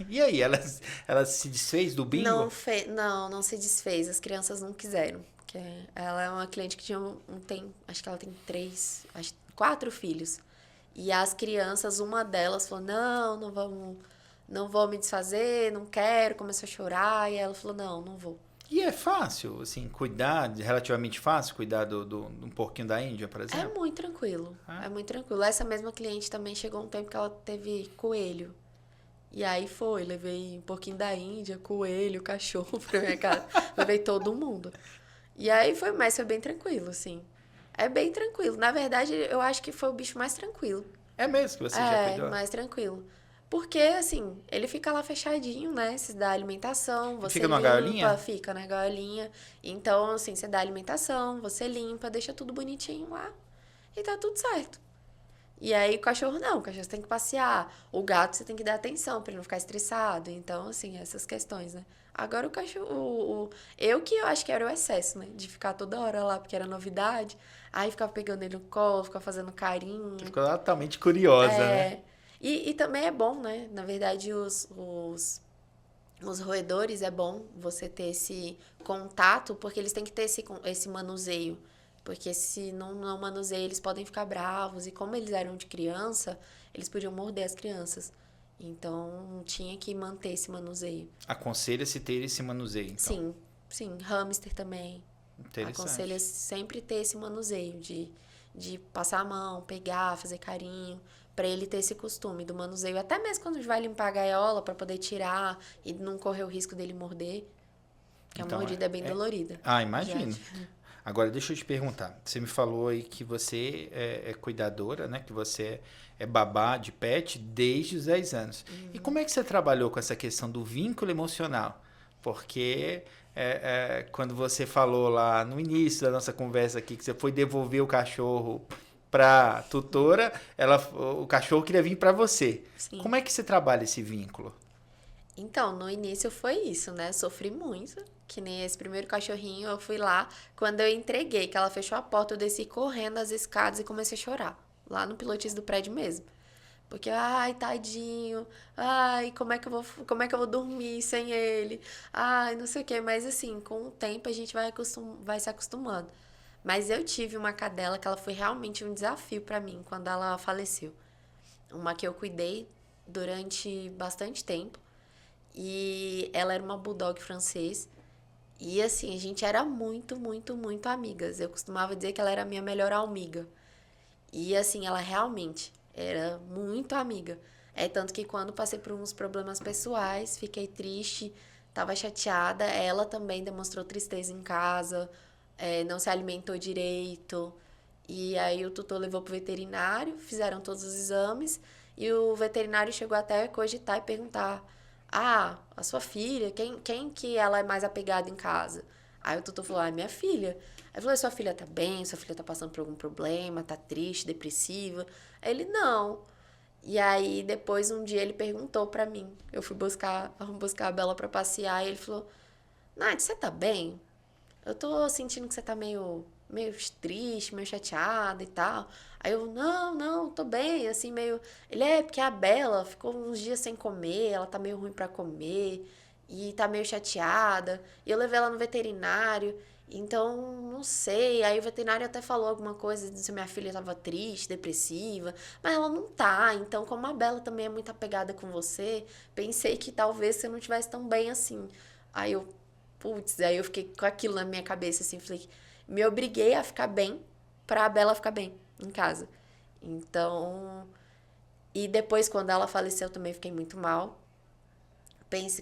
E aí, ela se desfez do bingo? Não se desfez. As crianças não quiseram. Porque ela é uma cliente que acho que ela tem quatro filhos. E as crianças, uma delas falou, não vamos, não vou me desfazer, não quero, começou a chorar, e ela falou, não vou. E é fácil, assim, cuidar, relativamente fácil cuidar um porquinho da Índia, por É exemplo? muito tranquilo, é muito tranquilo. Essa mesma cliente também chegou um tempo que ela teve coelho. E aí levei um pouquinho da Índia, coelho, cachorro pra minha casa. Levei todo mundo. E aí mas foi bem tranquilo, assim. É bem tranquilo. Na verdade, eu acho que foi o bicho mais tranquilo. É mesmo que você já É, cuidou? mais tranquilo. Porque, assim, ele fica lá fechadinho, né? Se dá alimentação, você Fica numa limpa, gaiolinha? fica na gaiolinha. Então, assim, você dá alimentação, você limpa, deixa tudo bonitinho lá e tá tudo certo. E aí o cachorro não, o cachorro você tem que passear. O gato você tem que dar atenção pra ele não ficar estressado. Então, assim, essas questões, né? Agora o cachorro. Eu que eu acho que era o excesso, né? De ficar toda hora lá, porque era novidade. Aí ficava pegando ele no colo, ficava fazendo carinho. Você ficou totalmente curiosa, né? É. E também é bom, né? Na verdade, os roedores é bom você ter esse contato, porque eles têm que ter esse manuseio. Porque se não manuseia, eles podem ficar bravos. E como eles eram de criança, eles podiam morder as crianças. Então, tinha que manter esse manuseio. Aconselha-se ter esse manuseio, então. Sim, sim. Hamster também. Aconselha Interessante. sempre ter esse manuseio de passar a mão, pegar, fazer carinho, pra ele ter esse costume do manuseio. Até mesmo quando vai limpar a gaiola pra poder tirar e não correr o risco dele morder. Que a Então, mordida é bem dolorida. Ah, Já. imagino. Agora, deixa eu te perguntar. Você me falou aí que você é cuidadora, né? Que você é babá de pet desde os 10 anos. E como é que você trabalhou com essa questão do vínculo emocional? Porque quando você falou lá no início da nossa conversa aqui que você foi devolver o cachorro para tutora, o cachorro queria vir para você. Sim. Como é que você trabalha esse vínculo? Então, no início foi isso, né? Sofri muito. Que nem esse primeiro cachorrinho, eu fui lá. Quando eu entreguei, que ela fechou a porta, eu desci correndo as escadas e comecei a chorar. Lá no pilotis do prédio mesmo. Porque, ai, tadinho. Ai, como é que eu vou dormir sem ele? Ai, não sei o quê. Mas assim, com o tempo a gente vai se acostumando. Mas eu tive uma cadela que ela foi realmente um desafio pra mim quando ela faleceu. Uma que eu cuidei durante bastante tempo. E ela era uma bulldog francês. E assim, a gente era muito, muito, muito amigas. Eu costumava dizer que ela era a minha melhor amiga. E assim, ela realmente era muito amiga. É tanto que quando passei por uns problemas pessoais, fiquei triste, tava chateada. Ela também demonstrou tristeza em casa, não se alimentou direito. E aí o tutor levou pro veterinário, fizeram todos os exames. E o veterinário chegou até a cogitar e perguntar: ah, a sua filha, quem que ela é mais apegada em casa? Aí o tutor falou: ah, minha filha. Aí falou: sua filha tá bem? Sua filha tá passando por algum problema? Tá triste, depressiva? Aí ele: não. E aí depois um dia ele perguntou pra mim. Eu fomos buscar a Bela pra passear e ele falou: Nath, você tá bem? Eu tô sentindo que você tá meio triste, meio chateada e tal. Aí eu, não, tô bem, assim, meio. Ele porque a Bela ficou uns dias sem comer, ela tá meio ruim pra comer e tá meio chateada. E eu levei ela no veterinário, então não sei. Aí o veterinário até falou alguma coisa se minha filha tava triste, depressiva, mas ela não tá. Então, como a Bela também é muito apegada com você, pensei que talvez você não tivesse tão bem assim. Aí eu, putz, aí eu fiquei com aquilo na minha cabeça, assim, falei, me obriguei a ficar bem pra Bela ficar bem em casa. Então, e depois quando ela faleceu também fiquei muito mal.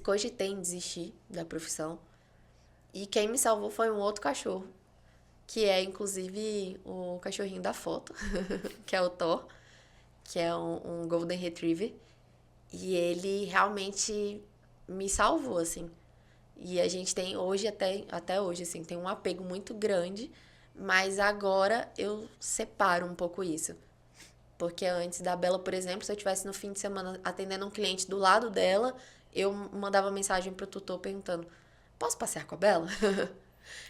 Cogitei em desistir da profissão. E quem me salvou foi um outro cachorro, que é inclusive o cachorrinho da foto, que é o Thor, que é um Golden Retriever. E ele realmente me salvou, assim. E a gente tem hoje, até hoje, assim, tem um apego muito grande, mas agora eu separo um pouco isso. Porque antes da Bela, por exemplo, se eu estivesse no fim de semana atendendo um cliente do lado dela, eu mandava mensagem pro tutor perguntando: posso passear com a Bela?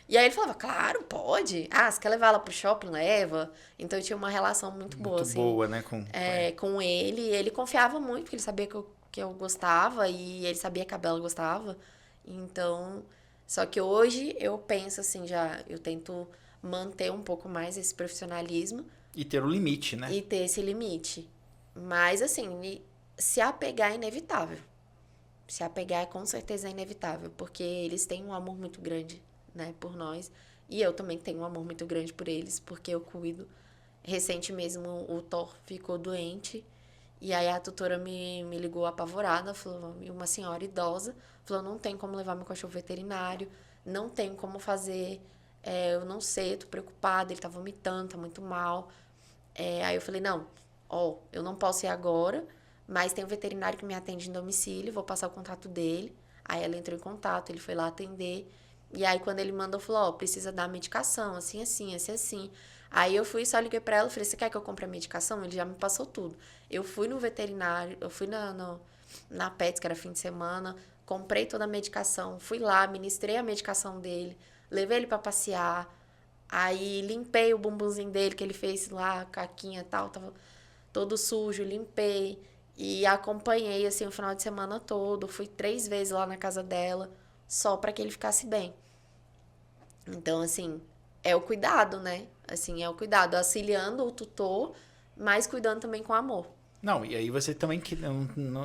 E aí ele falava: claro, pode. Ah, você quer levar ela pro shopping? Leva. Então eu tinha uma relação muito boa, Muito assim, boa, né? com ele. Ele confiava muito, porque ele sabia que eu gostava e ele sabia que a Bela gostava. Então, só que hoje eu penso assim, eu tento manter um pouco mais esse profissionalismo E ter o limite, né? e ter esse limite. Mas assim, se apegar é inevitável. Se apegar com certeza é inevitável, porque eles têm um amor muito grande, né, por nós. E eu também tenho um amor muito grande por eles, porque eu cuido. Recente mesmo o Thor ficou doente. E aí a tutora me ligou apavorada, falou, e uma senhora idosa, falou, não tem como levar meu cachorro veterinário, não tem como fazer, eu não sei, eu tô preocupada, ele tá vomitando, tá muito mal. Aí eu falei, não, ó, eu não posso ir agora, mas tem um veterinário que me atende em domicílio, vou passar o contato dele. Aí ela entrou em contato, ele foi lá atender. E aí quando ele mandou, falou, ó, precisa dar medicação, assim, assim, assim, assim. Aí eu fui, só liguei pra ela, falei, você quer que eu compre a medicação? Ele já me passou tudo. Eu fui no veterinário, eu fui na Pets, que era fim de semana, comprei toda a medicação, fui lá, ministrei a medicação dele, levei ele pra passear, aí limpei o bumbumzinho dele, que ele fez lá, caquinha e tal, tava todo sujo, limpei. E acompanhei, assim, o final de semana todo. Fui 3 vezes lá na casa dela, só pra que ele ficasse bem. Então, assim, é o cuidado, né? Assim, é o cuidado, auxiliando o tutor, mas cuidando também com amor. Não, e aí você também,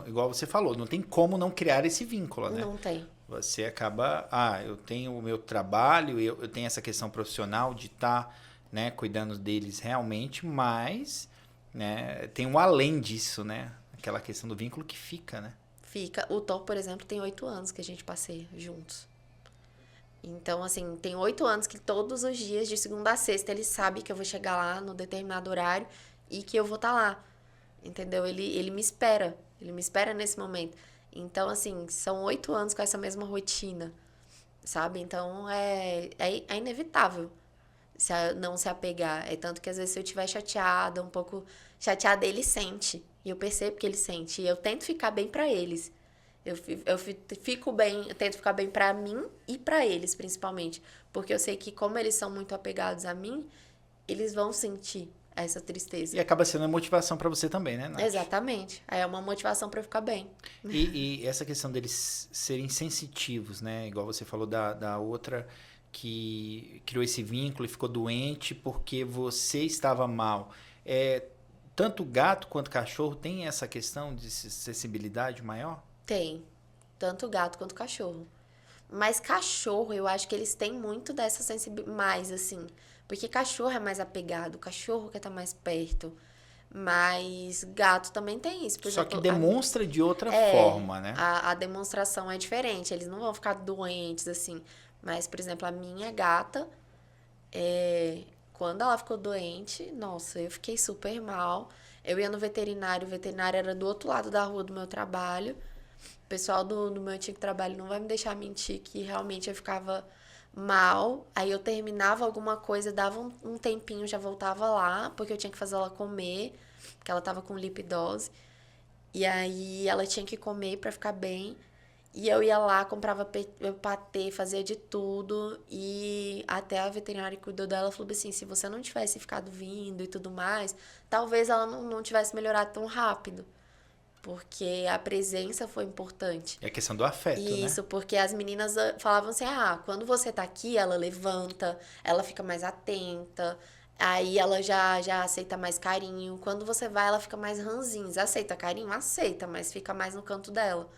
igual você falou, não tem como não criar esse vínculo, né? Não tem. Você acaba, eu tenho o meu trabalho, eu tenho essa questão profissional de estar, né, cuidando deles realmente, mas, né, tem um além disso, né? Aquela questão do vínculo que fica, né? Fica. O Thor, por exemplo, tem 8 anos que a gente passeia juntos. Então, assim, tem 8 anos que todos os dias, de segunda a sexta, ele sabe que eu vou chegar lá no determinado horário e que eu vou estar lá. Entendeu? Ele me espera. Ele me espera nesse momento. Então, assim, são 8 anos com essa mesma rotina, sabe? Então, é inevitável não se apegar. É tanto que, às vezes, se eu estiver chateada, um pouco chateada, ele sente. E eu percebo que ele sente. E eu tento ficar bem pra eles. Eu fico bem, eu tento ficar bem pra mim e pra eles, principalmente. Porque eu sei que, como eles são muito apegados a mim, eles vão sentir essa tristeza. E acaba sendo uma motivação para você também, né, Nath? Exatamente. Aí é uma motivação para eu ficar bem. E essa questão deles serem sensitivos, né? Igual você falou da outra que criou esse vínculo e ficou doente porque você estava mal. Tanto gato quanto cachorro tem essa questão de sensibilidade maior? Tem. Tanto gato quanto cachorro. Mas cachorro, eu acho que eles têm muito dessa sensibilidade, mais assim. Porque cachorro é mais apegado, cachorro quer estar mais perto. Mas gato também tem isso. Por Só exemplo, que demonstra de outra forma, né? a demonstração é diferente. Eles não vão ficar doentes, assim. Mas, por exemplo, a minha gata, quando ela ficou doente, nossa, eu fiquei super mal. Eu ia no veterinário, o veterinário era do outro lado da rua do meu trabalho. O pessoal do meu antigo trabalho não vai me deixar mentir que realmente eu ficava mal. Aí eu terminava alguma coisa, dava um tempinho, já voltava lá, porque eu tinha que fazer ela comer, porque ela tava com lipidose. E aí ela tinha que comer pra ficar bem. E eu ia lá, comprava patê, fazia de tudo. E até a veterinária que cuidou dela falou assim, se você não tivesse ficado vindo e tudo mais, talvez ela não tivesse melhorado tão rápido. Porque a presença foi importante. É a questão do afeto, né? Isso, porque as meninas falavam assim, quando você tá aqui, ela levanta, ela fica mais atenta, aí ela já aceita mais carinho. Quando você vai, ela fica mais ranzinza. Aceita carinho? Aceita, mas fica mais no canto dela.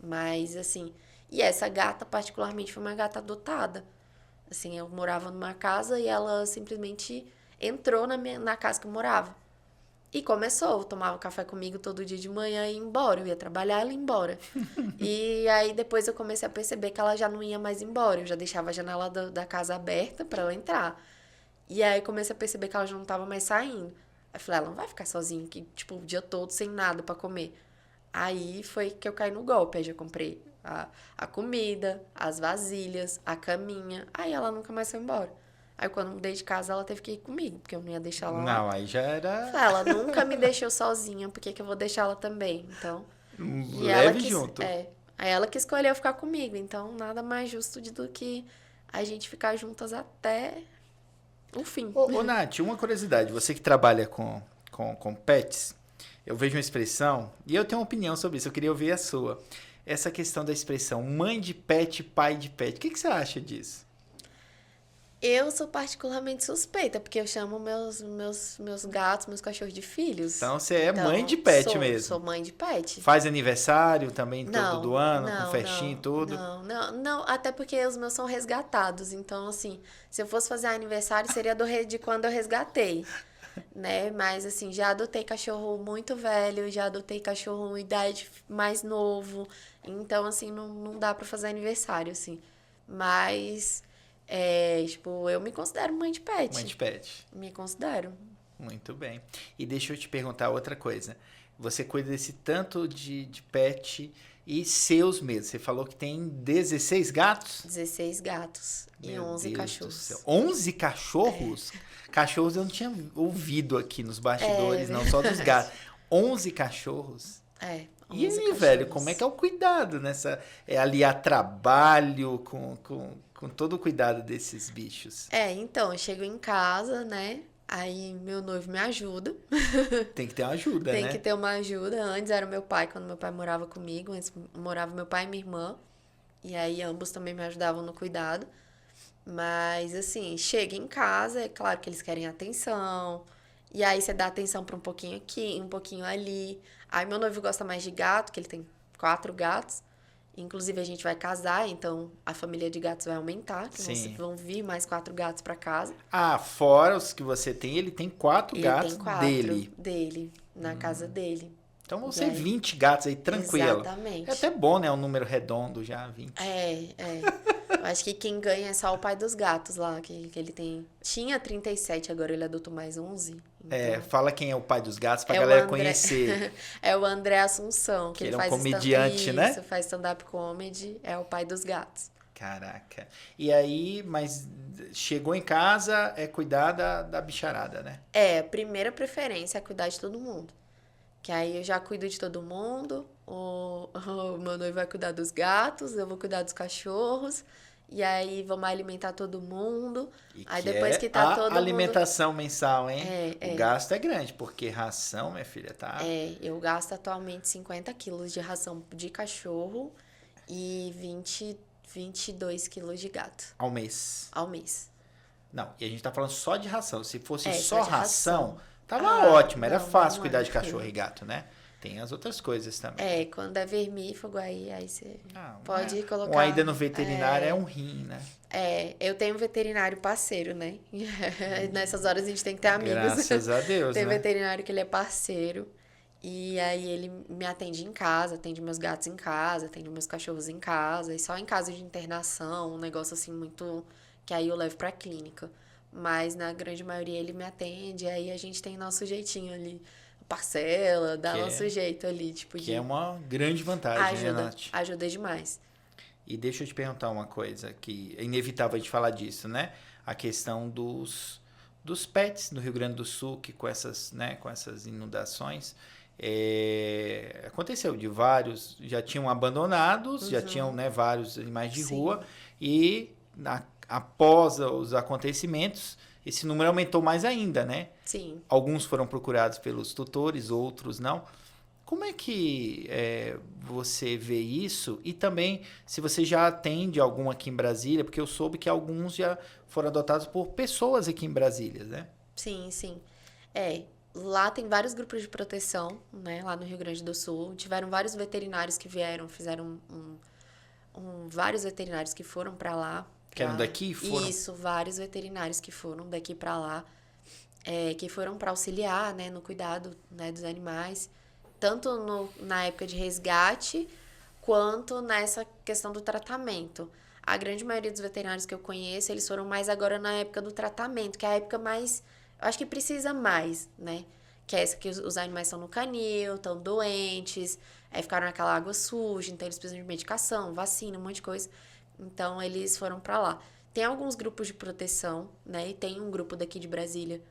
Mas, assim, e essa gata, particularmente, foi uma gata adotada. Assim, eu morava numa casa e ela simplesmente entrou na casa que eu morava. E começou, tomava café comigo todo dia de manhã e ia embora. Eu ia trabalhar, ela ia embora. E aí depois eu comecei a perceber que ela já não ia mais embora. Eu já deixava a janela da casa aberta pra ela entrar. E aí comecei a perceber que ela já não tava mais saindo. Aí eu falei, ela não vai ficar sozinha aqui, tipo, o dia todo sem nada pra comer. Aí foi que eu caí no golpe. Aí já comprei a comida, as vasilhas, a caminha. Aí ela nunca mais foi embora. Aí quando eu mudei de casa, ela teve que ir comigo, porque eu não ia deixar ela lá. Não, aí já era... Ela nunca me deixou sozinha, por que eu vou deixar ela também? Então, e Leve junto. Aí ela que escolheu ficar comigo, então nada mais justo do que a gente ficar juntas até o fim. Ô Nath, uma curiosidade, você que trabalha com pets, eu vejo uma expressão, e eu tenho uma opinião sobre isso, eu queria ouvir a sua. Essa questão da expressão mãe de pet, pai de pet, o que você acha disso? Eu sou particularmente suspeita, porque eu chamo meus gatos, meus cachorros de filhos. Então você é Então, mãe de pet sou, mesmo. sou mãe de pet. Faz aniversário também todo Não, ano, com não, festinha e não, tudo. não, até porque os meus são resgatados. Então, assim, se eu fosse fazer aniversário, seria de quando eu resgatei, né? Mas, assim, já adotei cachorro muito velho, já adotei cachorro idade mais novo. Então, assim, não dá pra fazer aniversário, assim. Mas, tipo, eu me considero mãe de Mãe pet. de pet. Me considero. Muito bem. E deixa eu te perguntar outra coisa. Você cuida desse tanto de pet e seus mesmo. Você falou que tem 16 gatos? 16 gatos e Meu 11 Deus do cachorros. céu. 11 cachorros? Cachorros eu não tinha ouvido aqui nos bastidores, não, só dos verdade. gatos. 11 cachorros? É, E 11 aí, velho, cachorros. como é que é o cuidado nessa. É aliar trabalho com todo o cuidado desses bichos? Então, eu chego em casa, né? Aí meu noivo me ajuda. Tem que ter uma ajuda, Tem que né? ter uma ajuda. Antes era o meu pai, quando meu pai morava comigo. Antes morava meu pai e minha irmã. E aí ambos também me ajudavam no cuidado. Mas assim, chega em casa, é claro que eles querem atenção. E aí você dá atenção pra um pouquinho aqui, um pouquinho ali. Aí meu noivo gosta mais de gato, que ele tem 4 gatos. Inclusive a gente vai casar, então a família de gatos vai aumentar, que Sim. vão vir mais 4 gatos pra casa. Ah, fora os que você tem, ele tem 4 Ele gatos tem 4 dele. dele, na casa dele. Então vão E ser aí, 20 gatos aí, tranquilo. É exatamente. até bom, né? Um número redondo já, 20. Eu acho que quem ganha é só o pai dos gatos lá, que ele tem. Tinha 37, agora ele adotou mais 11. É, Então, fala quem é o pai dos gatos pra é o galera André. conhecer. É o André Assunção, que Que ele ele é um faz comediante, Isso, né? faz stand-up comedy, é o pai dos gatos. Caraca. E aí, mas chegou em casa, é cuidar da bicharada, né? A primeira preferência é cuidar de todo mundo. Que aí eu já cuido de todo mundo, o meu noivo vai cuidar dos gatos, eu vou cuidar dos cachorros, e aí vamos alimentar todo mundo. E Aí que depois é que tá a todo mundo. alimentação mensal, hein? É, O é. gasto é grande, porque ração, minha filha, tá Eu gasto atualmente 50 quilos de ração de cachorro e 22 quilos de gato ao mês. ao mês. Não, e a gente tá falando só de ração. Se fosse Só só de ração, ração. tava Ah, ótimo, era não, fácil não cuidar é. de cachorro e gato, né? Tem as outras coisas também. Quando é vermífugo, aí você Não, pode é. colocar. Um ainda no veterinário é um rim, né? Eu tenho um veterinário parceiro, né? Nessas horas a gente tem que ter amigos. Graças a Deus, Tem né? veterinário que ele é parceiro. E aí ele me atende em casa, atende meus gatos em casa, atende meus cachorros em casa. E só em caso de internação, um negócio assim muito... Que aí eu levo pra clínica. Mas na grande maioria ele me atende, aí a gente tem nosso jeitinho ali. Parcela, dá nosso jeito ali, tipo Que de... é uma grande vantagem, né, Ajuda, Nath? ajuda demais. E deixa eu te perguntar uma coisa, que é inevitável a gente falar disso, né? A questão dos pets no Rio Grande do Sul, que com essas inundações, aconteceu de vários, já tinham abandonados, já tinham, né, vários animais de Sim. rua, e após os acontecimentos, esse número aumentou mais ainda, né? Sim. Alguns foram procurados pelos tutores, outros não. Como é que você vê isso? E também se você já atende algum aqui em Brasília, porque eu soube que alguns já foram adotados por pessoas aqui em Brasília, né? Sim, sim. Lá tem vários grupos de proteção, né? Lá no Rio Grande do Sul. Tiveram vários veterinários que vieram, fizeram vários veterinários que foram pra lá. Que eram daqui? Foram? Isso, vários veterinários que foram daqui pra lá. Que foram pra auxiliar, né? No cuidado, né, dos animais. Tanto na época de resgate, quanto nessa questão do tratamento. A grande maioria dos veterinários que eu conheço, eles foram mais agora na época do tratamento, que é a época mais... Eu acho que precisa mais, né? Que é essa que os animais estão no canil, estão doentes, ficaram naquela água suja, então eles precisam de medicação, vacina, um monte de coisa. Então, eles foram pra lá. Tem alguns grupos de proteção, né? E tem um grupo daqui de Brasília,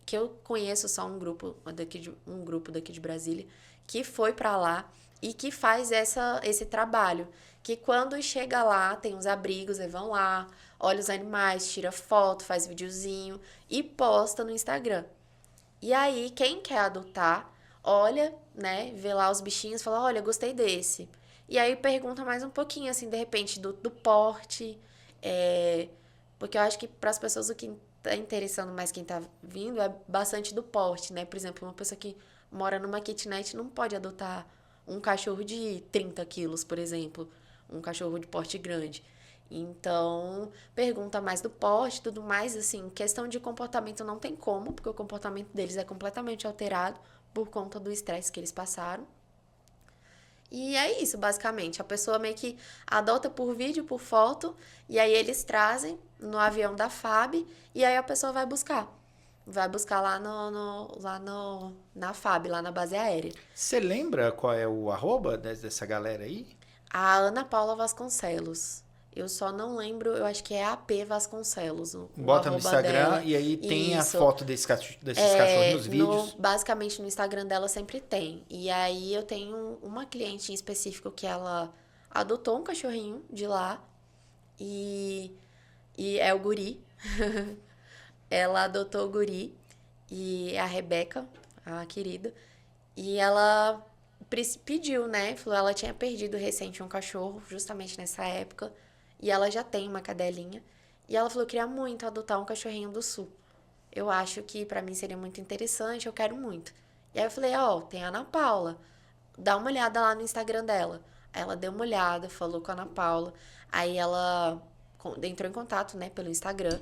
que eu conheço só um grupo daqui de Brasília, que foi pra lá e que faz esse trabalho. Que quando chega lá, tem uns abrigos, aí vão lá, olha os animais, tira foto, faz videozinho e posta no Instagram. E aí, quem quer adotar, olha, né, vê lá os bichinhos e fala, olha, gostei desse. E aí pergunta mais um pouquinho, assim, de repente, do porte, Porque eu acho que para as pessoas o que tá interessando mais quem tá vindo é bastante do porte, né? Por exemplo, uma pessoa que mora numa kitnet não pode adotar um cachorro de 30 quilos, por exemplo. Um cachorro de porte grande. Então, pergunta mais do porte e tudo mais, assim, questão de comportamento não tem como, porque o comportamento deles é completamente alterado por conta do estresse que eles passaram. E é isso, basicamente. A pessoa meio que adota por vídeo, por foto, e aí eles trazem no avião da FAB, e aí a pessoa vai buscar. Vai buscar lá na FAB, lá na base aérea. Você lembra qual é o arroba dessa galera aí? A Ana Paula Vasconcelos. Eu só não lembro, eu acho que é AP Vasconcelos, o Bota no arroba Instagram dela. e aí tem a Isso. foto desses cachorrinhos, vídeos. Basicamente no Instagram dela sempre tem. E aí eu tenho uma cliente em específico que ela adotou um cachorrinho de lá e, e é o Guri. Ela adotou o Guri e a Rebeca, a querida, e ela pediu, né? Falou, ela tinha perdido recente um cachorro, justamente nessa época, e ela já tem uma cadelinha. E ela falou, queria muito adotar um cachorrinho do sul. Eu acho que pra mim seria muito interessante, eu quero muito. E aí eu falei, ó, tem a Ana Paula, dá uma olhada lá no Instagram dela. Aí ela deu uma olhada, falou com a Ana Paula, aí ela entrou em contato, né, pelo Instagram.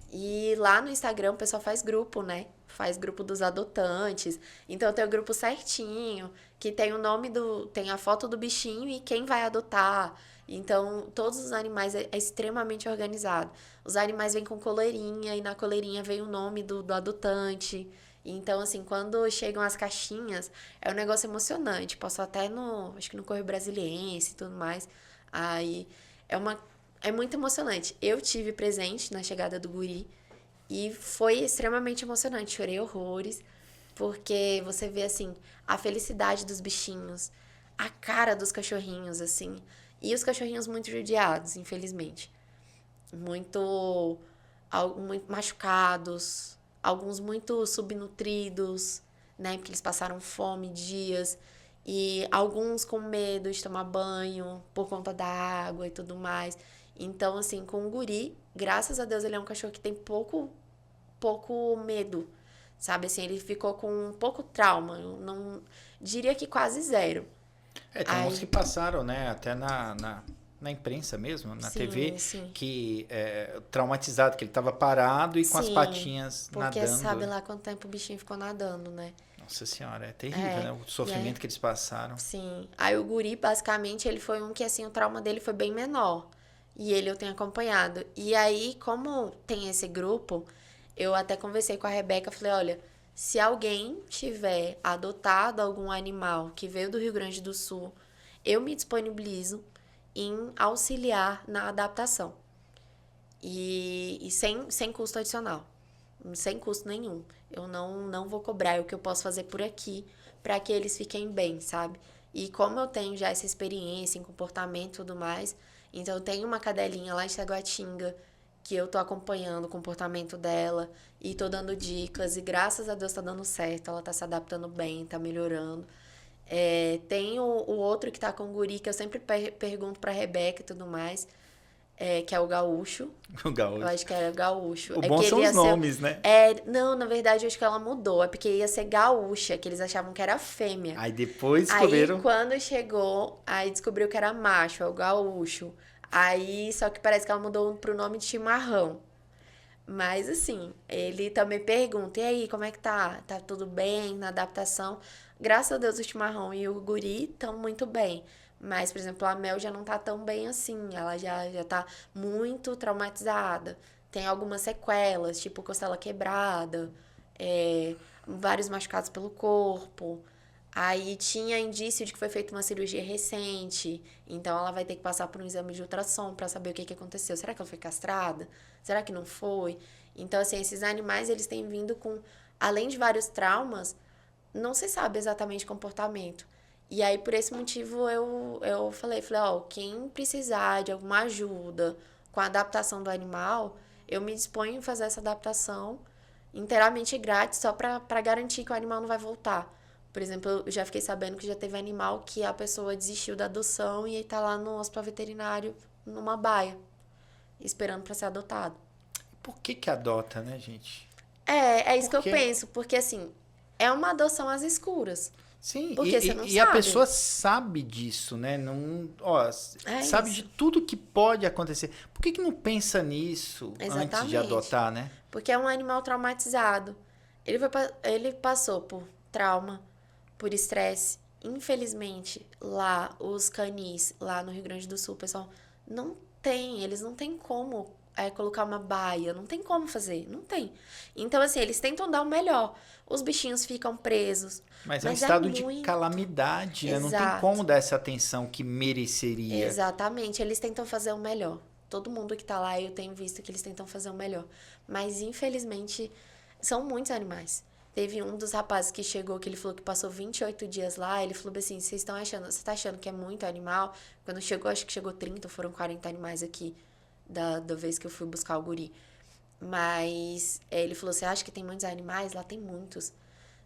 E lá no Instagram o pessoal faz grupo, né? Faz grupo dos adotantes. Então tem o grupo certinho, que tem o nome do. Tem a foto do bichinho e quem vai adotar. Então, todos os animais é extremamente organizado. Os animais vêm com coleirinha e na coleirinha vem o nome do adotante. Então, assim, quando chegam as caixinhas, é um negócio emocionante. Posso até acho que no Correio Brasiliense e tudo mais. Aí é muito emocionante. Eu tive presente na chegada do Guri e foi extremamente emocionante. Chorei horrores, porque você vê, assim, a felicidade dos bichinhos, a cara dos cachorrinhos, assim. E os cachorrinhos muito judiados, infelizmente. Muito machucados, alguns muito subnutridos, né? Porque eles passaram fome dias. E alguns com medo de tomar banho por conta da água e tudo mais. Então, assim, com o Guri, graças a Deus, ele é um cachorro que tem pouco medo, sabe? Assim, ele ficou com pouco trauma. Eu não diria que quase zero. Tem uns que passaram, né? Até na imprensa mesmo, na Sim, TV, sim. que traumatizado, que ele tava parado e com as Sim, patinhas porque nadando. sabe lá quanto tempo o bichinho ficou nadando, né? Nossa senhora, é terrível, né? O sofrimento que eles passaram. Sim. Aí o Guri, basicamente, ele foi um que, assim, o trauma dele foi bem menor. E ele eu tenho acompanhado. E aí, como tem esse grupo, eu até conversei com a Rebeca, falei, olha, se alguém tiver adotado algum animal que veio do Rio Grande do Sul, eu me disponibilizo em auxiliar na adaptação. E sem custo adicional. Sem custo nenhum. Eu não vou cobrar o que eu posso fazer por aqui para que eles fiquem bem, sabe? E como eu tenho já essa experiência em comportamento e tudo mais, então eu tenho uma cadelinha lá em Taguatinga que eu tô acompanhando o comportamento dela e tô dando dicas e graças a Deus tá dando certo, ela tá se adaptando bem, tá melhorando. Tem o outro que tá com o Guri, que eu sempre pergunto pra Rebeca e tudo mais, que é o Gaúcho. O gaúcho. Eu acho que era Gaúcho. O bom que são ele os ia nomes, né? Não, na verdade, eu acho que ela mudou. É porque ia ser Gaúcha, que eles achavam que era fêmea. Aí depois descobriram. Aí, quando chegou, aí descobriu que era macho, é o Gaúcho. Aí, só que parece que ela mudou pro nome de Chimarrão. Mas, assim, ele também pergunta, e aí, como é que tá? Tá tudo bem na adaptação? Graças a Deus, o Chimarrão e o Guri estão muito bem. Mas, por exemplo, a Mel já não tá tão bem assim. Ela já tá muito traumatizada. Tem algumas sequelas, tipo costela quebrada, vários machucados pelo corpo. Aí tinha indício de que foi feita uma cirurgia recente. Então ela vai ter que passar por um exame de ultrassom para saber o que aconteceu. Será que ela foi castrada? Será que não foi? Então, assim, esses animais, eles têm vindo com... Além de vários traumas, não se sabe exatamente o comportamento. E aí, por esse motivo, eu falei, ó, quem precisar de alguma ajuda com a adaptação do animal, eu me disponho em fazer essa adaptação inteiramente grátis, só para garantir que o animal não vai voltar. Por exemplo, eu já fiquei sabendo que já teve animal que a pessoa desistiu da adoção e tá lá no hospital veterinário, numa baia, esperando para ser adotado. Por que adota, né, gente? É isso que Por eu quê? penso, porque assim, é uma adoção às escuras. Sim, Porque você não e a sabe. pessoa sabe disso, né? Não, ó, É sabe de isso. tudo que pode acontecer. Por que não pensa nisso antes de Exatamente. adotar, né? Porque é um animal traumatizado. Ele passou por trauma, por estresse. Infelizmente, lá, os canis, lá no Rio Grande do Sul, pessoal, eles não têm como colocar uma baia, não tem como fazer, não tem. Então, assim, eles tentam dar o melhor. Os bichinhos ficam presos, Mas é um mas estado de muito. calamidade, né? Não tem Exato. como dar essa atenção que mereceria. Exatamente, eles tentam fazer o melhor. Todo mundo que tá lá, eu tenho visto que eles tentam fazer o melhor. Mas, infelizmente, são muitos animais. Teve um dos rapazes que chegou, que ele falou que passou 28 dias lá, ele falou assim, você tá achando que é muito animal? Quando chegou, acho que chegou 30, foram 40 animais aqui, da vez que eu fui buscar o guri. Mas, ele falou, você acha que tem muitos animais? Lá tem muitos.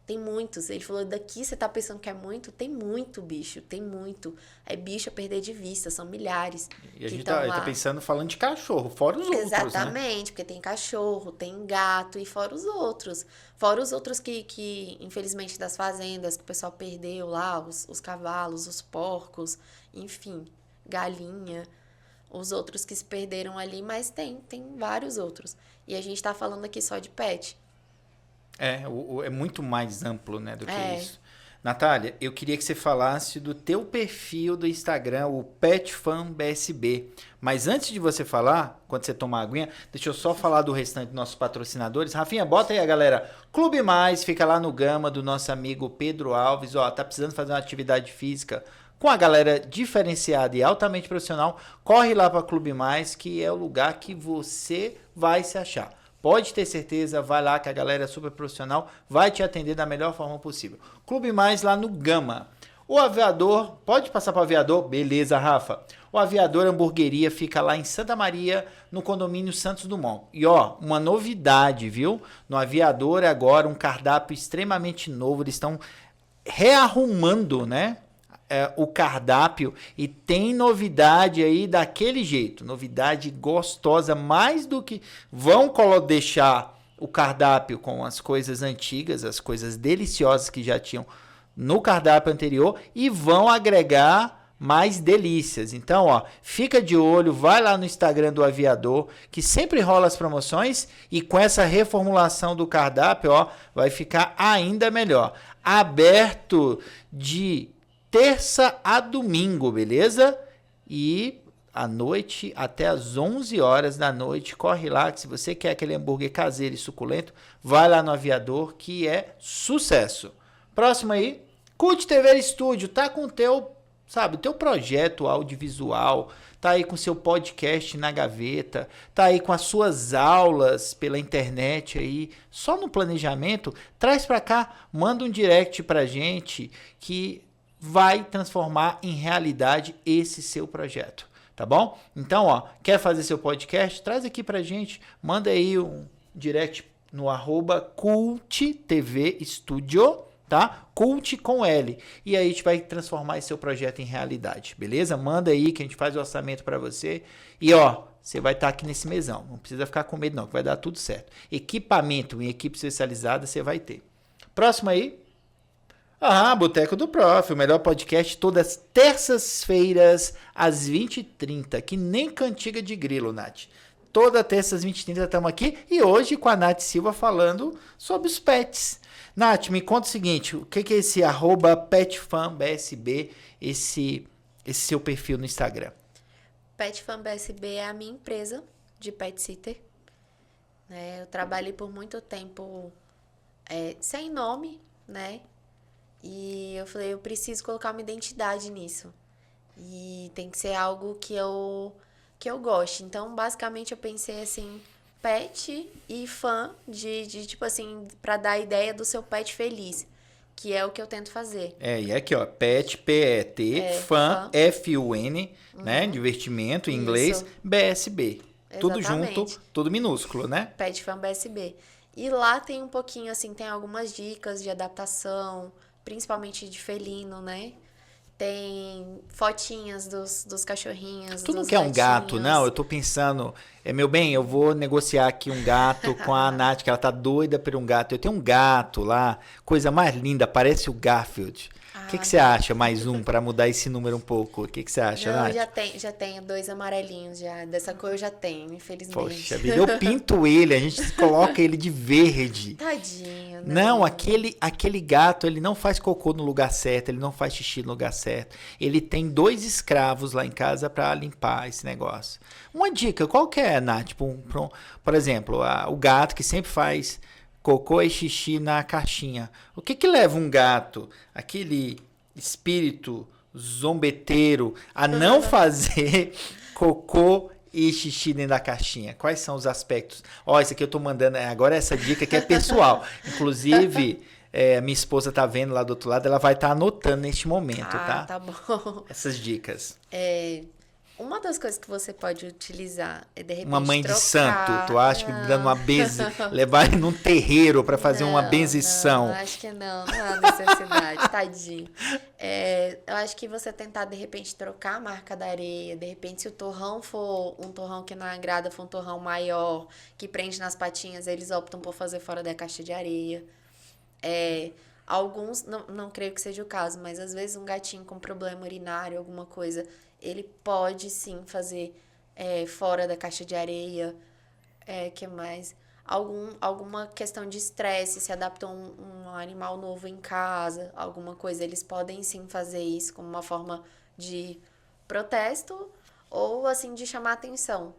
Tem muitos. Ele falou, daqui você tá pensando que é muito? Tem muito bicho, tem muito. É bicho a perder de vista, são milhares E a que gente estão tá lá. pensando, falando de cachorro, fora os outros, né? Exatamente, porque tem cachorro, tem gato e fora os outros. Fora os outros que infelizmente, das fazendas, que o pessoal perdeu lá, os cavalos, os porcos, enfim, galinha. Os outros que se perderam ali, mas tem vários outros. E a gente tá falando aqui só de pet. É muito mais amplo, né, do que É. isso. Natália, eu queria que você falasse do teu perfil do Instagram, o PetFanBSB. Mas antes de você falar, quando você tomar a aguinha, deixa eu só falar do restante dos nossos patrocinadores. Rafinha, bota aí a galera. Clube Mais, fica lá no Gama do nosso amigo Pedro Alves. Ó, tá precisando fazer uma atividade física com a galera diferenciada e altamente profissional. Corre lá para Clube Mais, que é o lugar que você vai se achar. Pode ter certeza, vai lá que a galera é super profissional, vai te atender da melhor forma possível. Clube Mais lá no Gama. O Aviador, pode passar para o Aviador? Beleza, Rafa. O Aviador Hamburgueria fica lá em Santa Maria, no condomínio Santos Dumont. E ó, uma novidade, viu? No Aviador agora um cardápio extremamente novo, eles estão rearrumando, né? O cardápio e tem novidade aí daquele jeito, novidade gostosa, mais do que vão deixar o cardápio com as coisas antigas, as coisas deliciosas que já tinham no cardápio anterior e vão agregar mais delícias. Então, ó, fica de olho, vai lá no Instagram do Aviador, que sempre rola as promoções e com essa reformulação do cardápio, ó, vai ficar ainda melhor. Aberto de terça a domingo, beleza? E à noite, até às 11 horas da noite, corre lá, que se você quer aquele hambúrguer caseiro e suculento, vai lá no Aviador, que é sucesso. Próximo aí, Cult TV Studio, tá com teu projeto audiovisual, tá aí com seu podcast na gaveta, tá aí com as suas aulas pela internet aí, só no planejamento, traz pra cá, manda um direct pra gente, que vai transformar em realidade esse seu projeto, tá bom? Então, ó, quer fazer seu podcast? Traz aqui pra gente, manda aí um direct no @culttvstudio, tá? Cult com L. E aí a gente vai transformar esse seu projeto em realidade, beleza? Manda aí que a gente faz o orçamento pra você. E ó, você vai estar aqui nesse mesão, não precisa ficar com medo não, que vai dar tudo certo. Equipamento em equipe especializada você vai ter. Próximo aí. Boteco do Prof, o melhor podcast todas terças-feiras às 20h30, que nem cantiga de grilo, Nath. Toda terça às 20h30 estamos aqui e hoje com a Nath Silva falando sobre os pets. Nath, me conta o seguinte, o que é esse @PetFanBSB, esse seu perfil no Instagram? PetFanBSB é a minha empresa de pet sitter. Né? Eu trabalhei por muito tempo sem nome, né? E eu falei, eu preciso colocar uma identidade nisso. E tem que ser algo que eu goste. Então, basicamente, eu pensei assim, pet e fã de tipo assim, pra dar a ideia do seu pet feliz. Que é o que eu tento fazer. E aqui, ó, pet, P-E-T, fã, F-U-N, né, divertimento em inglês, BSB. Tudo junto, tudo minúsculo, né? PetFanBSB. E lá tem um pouquinho, assim, tem algumas dicas de adaptação, principalmente de felino, né? Tem fotinhas dos cachorrinhos, Tu não dos quer um gato, gatinhos. não? Eu tô pensando, meu bem, eu vou negociar aqui um gato com a Nath, que ela tá doida por um gato. Eu tenho um gato lá, coisa mais linda, parece o Garfield. O que Ah, você acha? Mais um, pra mudar esse número um pouco. O que você acha, não, Nath? já tenho 2 amarelinhos já. Dessa cor eu já tenho, infelizmente. Poxa vida, eu pinto ele, a gente coloca ele de verde. Tadinho, Não, aquele gato, ele não faz cocô no lugar certo, ele não faz xixi no lugar certo. Ele tem 2 escravos lá em casa pra limpar esse negócio. Uma dica, qual que é, Nath? Por exemplo, o gato que sempre faz cocô e xixi na caixinha. O que leva um gato, aquele espírito zombeteiro, a não fazer cocô e xixi dentro da caixinha? Quais são os aspectos? Ó, isso aqui eu tô mandando, agora essa dica que é pessoal. Inclusive, minha esposa tá vendo lá do outro lado, ela vai estar anotando neste momento, tá? Tá bom. Essas dicas. Uma das coisas que você pode utilizar é, de repente, Uma mãe de trocar... santo, tu acha que dando uma benze, Não. levar ele num terreiro pra fazer uma Não, benzição? acho que não há necessidade, tadinho. Eu acho que você tentar, de repente, trocar a marca da areia, de repente, se o torrão for um torrão que não agrada, for um torrão maior, que prende nas patinhas, eles optam por fazer fora da caixa de areia. Alguns, não creio que seja o caso, mas às vezes um gatinho com problema urinário, alguma coisa, ele pode sim fazer fora da caixa de areia. Que mais? Alguma questão de estresse, se adaptou um animal novo em casa, alguma coisa, eles podem sim fazer isso como uma forma de protesto ou assim de chamar atenção,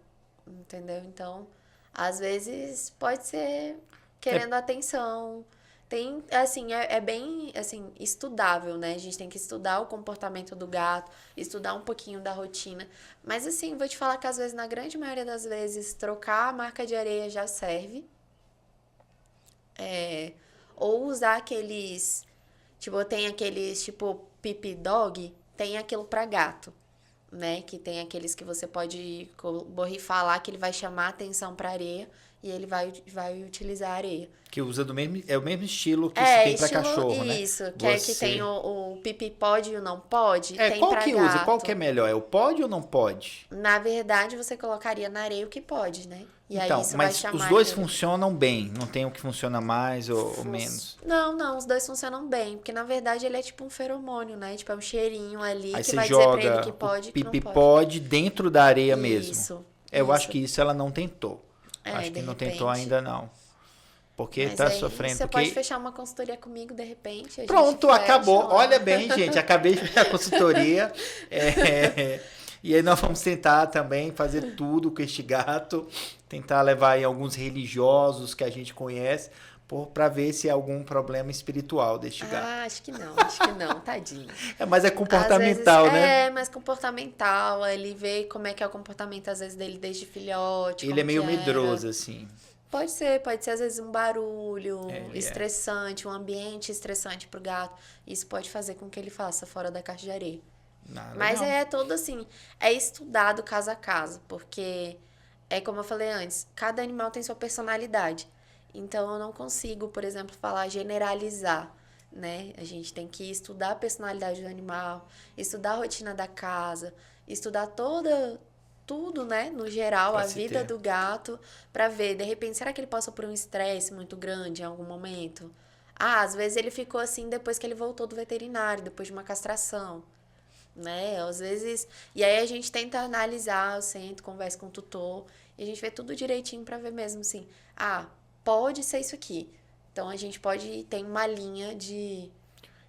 entendeu? Então, às vezes pode ser querendo atenção. Tem, assim, é bem, assim, estudável, né? A gente tem que estudar o comportamento do gato, estudar um pouquinho da rotina. Mas, assim, vou te falar que às vezes, na grande maioria das vezes, trocar a marca de areia já serve. Ou usar aqueles, tipo, tem aqueles, tipo, Pip Dog, tem aquilo pra gato, né? Que tem aqueles que você pode borrifar lá, que ele vai chamar a atenção pra areia e ele vai utilizar a areia. Que usa o mesmo estilo que se tem pra cachorro, né? Isso, que tem o pipi pode e o não pode, tem qual pra que gato. usa? Qual que é melhor? É o pode ou não pode? Na verdade, você colocaria na areia o que pode, né? E Então, aí isso mas vai os chamar dois aquele... funcionam bem, não tem o que funciona mais ou menos. Não, os dois funcionam bem, porque na verdade ele é tipo um feromônio, né? Tipo, é um cheirinho ali Aí que você vai dizer pra ele joga que pode o e que não pipi pode. pode dentro da areia mesmo. Isso. Eu acho que isso ela não tentou. Acho que de não repente. tentou ainda não. Porque Mas tá aí sofrendo. você Porque... pode fechar uma consultoria comigo, de repente. A gente Pronto, fecha acabou. lá. Olha bem, gente, acabei de fazer a consultoria. E aí nós vamos tentar também fazer tudo com este gato. Tentar levar em alguns religiosos que a gente conhece. Pra ver se há algum problema espiritual deste gato. Acho que não, tadinho. Mas é comportamental, às vezes, né? É, mas comportamental. Ele vê como é que é o comportamento, às vezes, dele desde filhote. Ele é meio que era. medroso, assim. Pode ser às vezes um barulho Ele estressante, um ambiente estressante pro gato. Isso pode fazer com que ele faça fora da caixa de areia. Mas Legal. todo assim, é estudado caso a caso, porque como eu falei antes, cada animal tem sua personalidade. Então eu não consigo, por exemplo, generalizar, né? A gente tem que estudar a personalidade do animal, estudar a rotina da casa, estudar tudo, né, no geral, Pra a se vida ter. do gato, pra ver, de repente, será que ele passou por um estresse muito grande em algum momento? Às vezes ele ficou assim depois que ele voltou do veterinário, depois de uma castração, né? Às vezes, e aí a gente tenta analisar, eu sento, converso com o tutor, e a gente vê tudo direitinho pra ver mesmo assim, pode ser isso aqui. Então a gente tem uma linha de...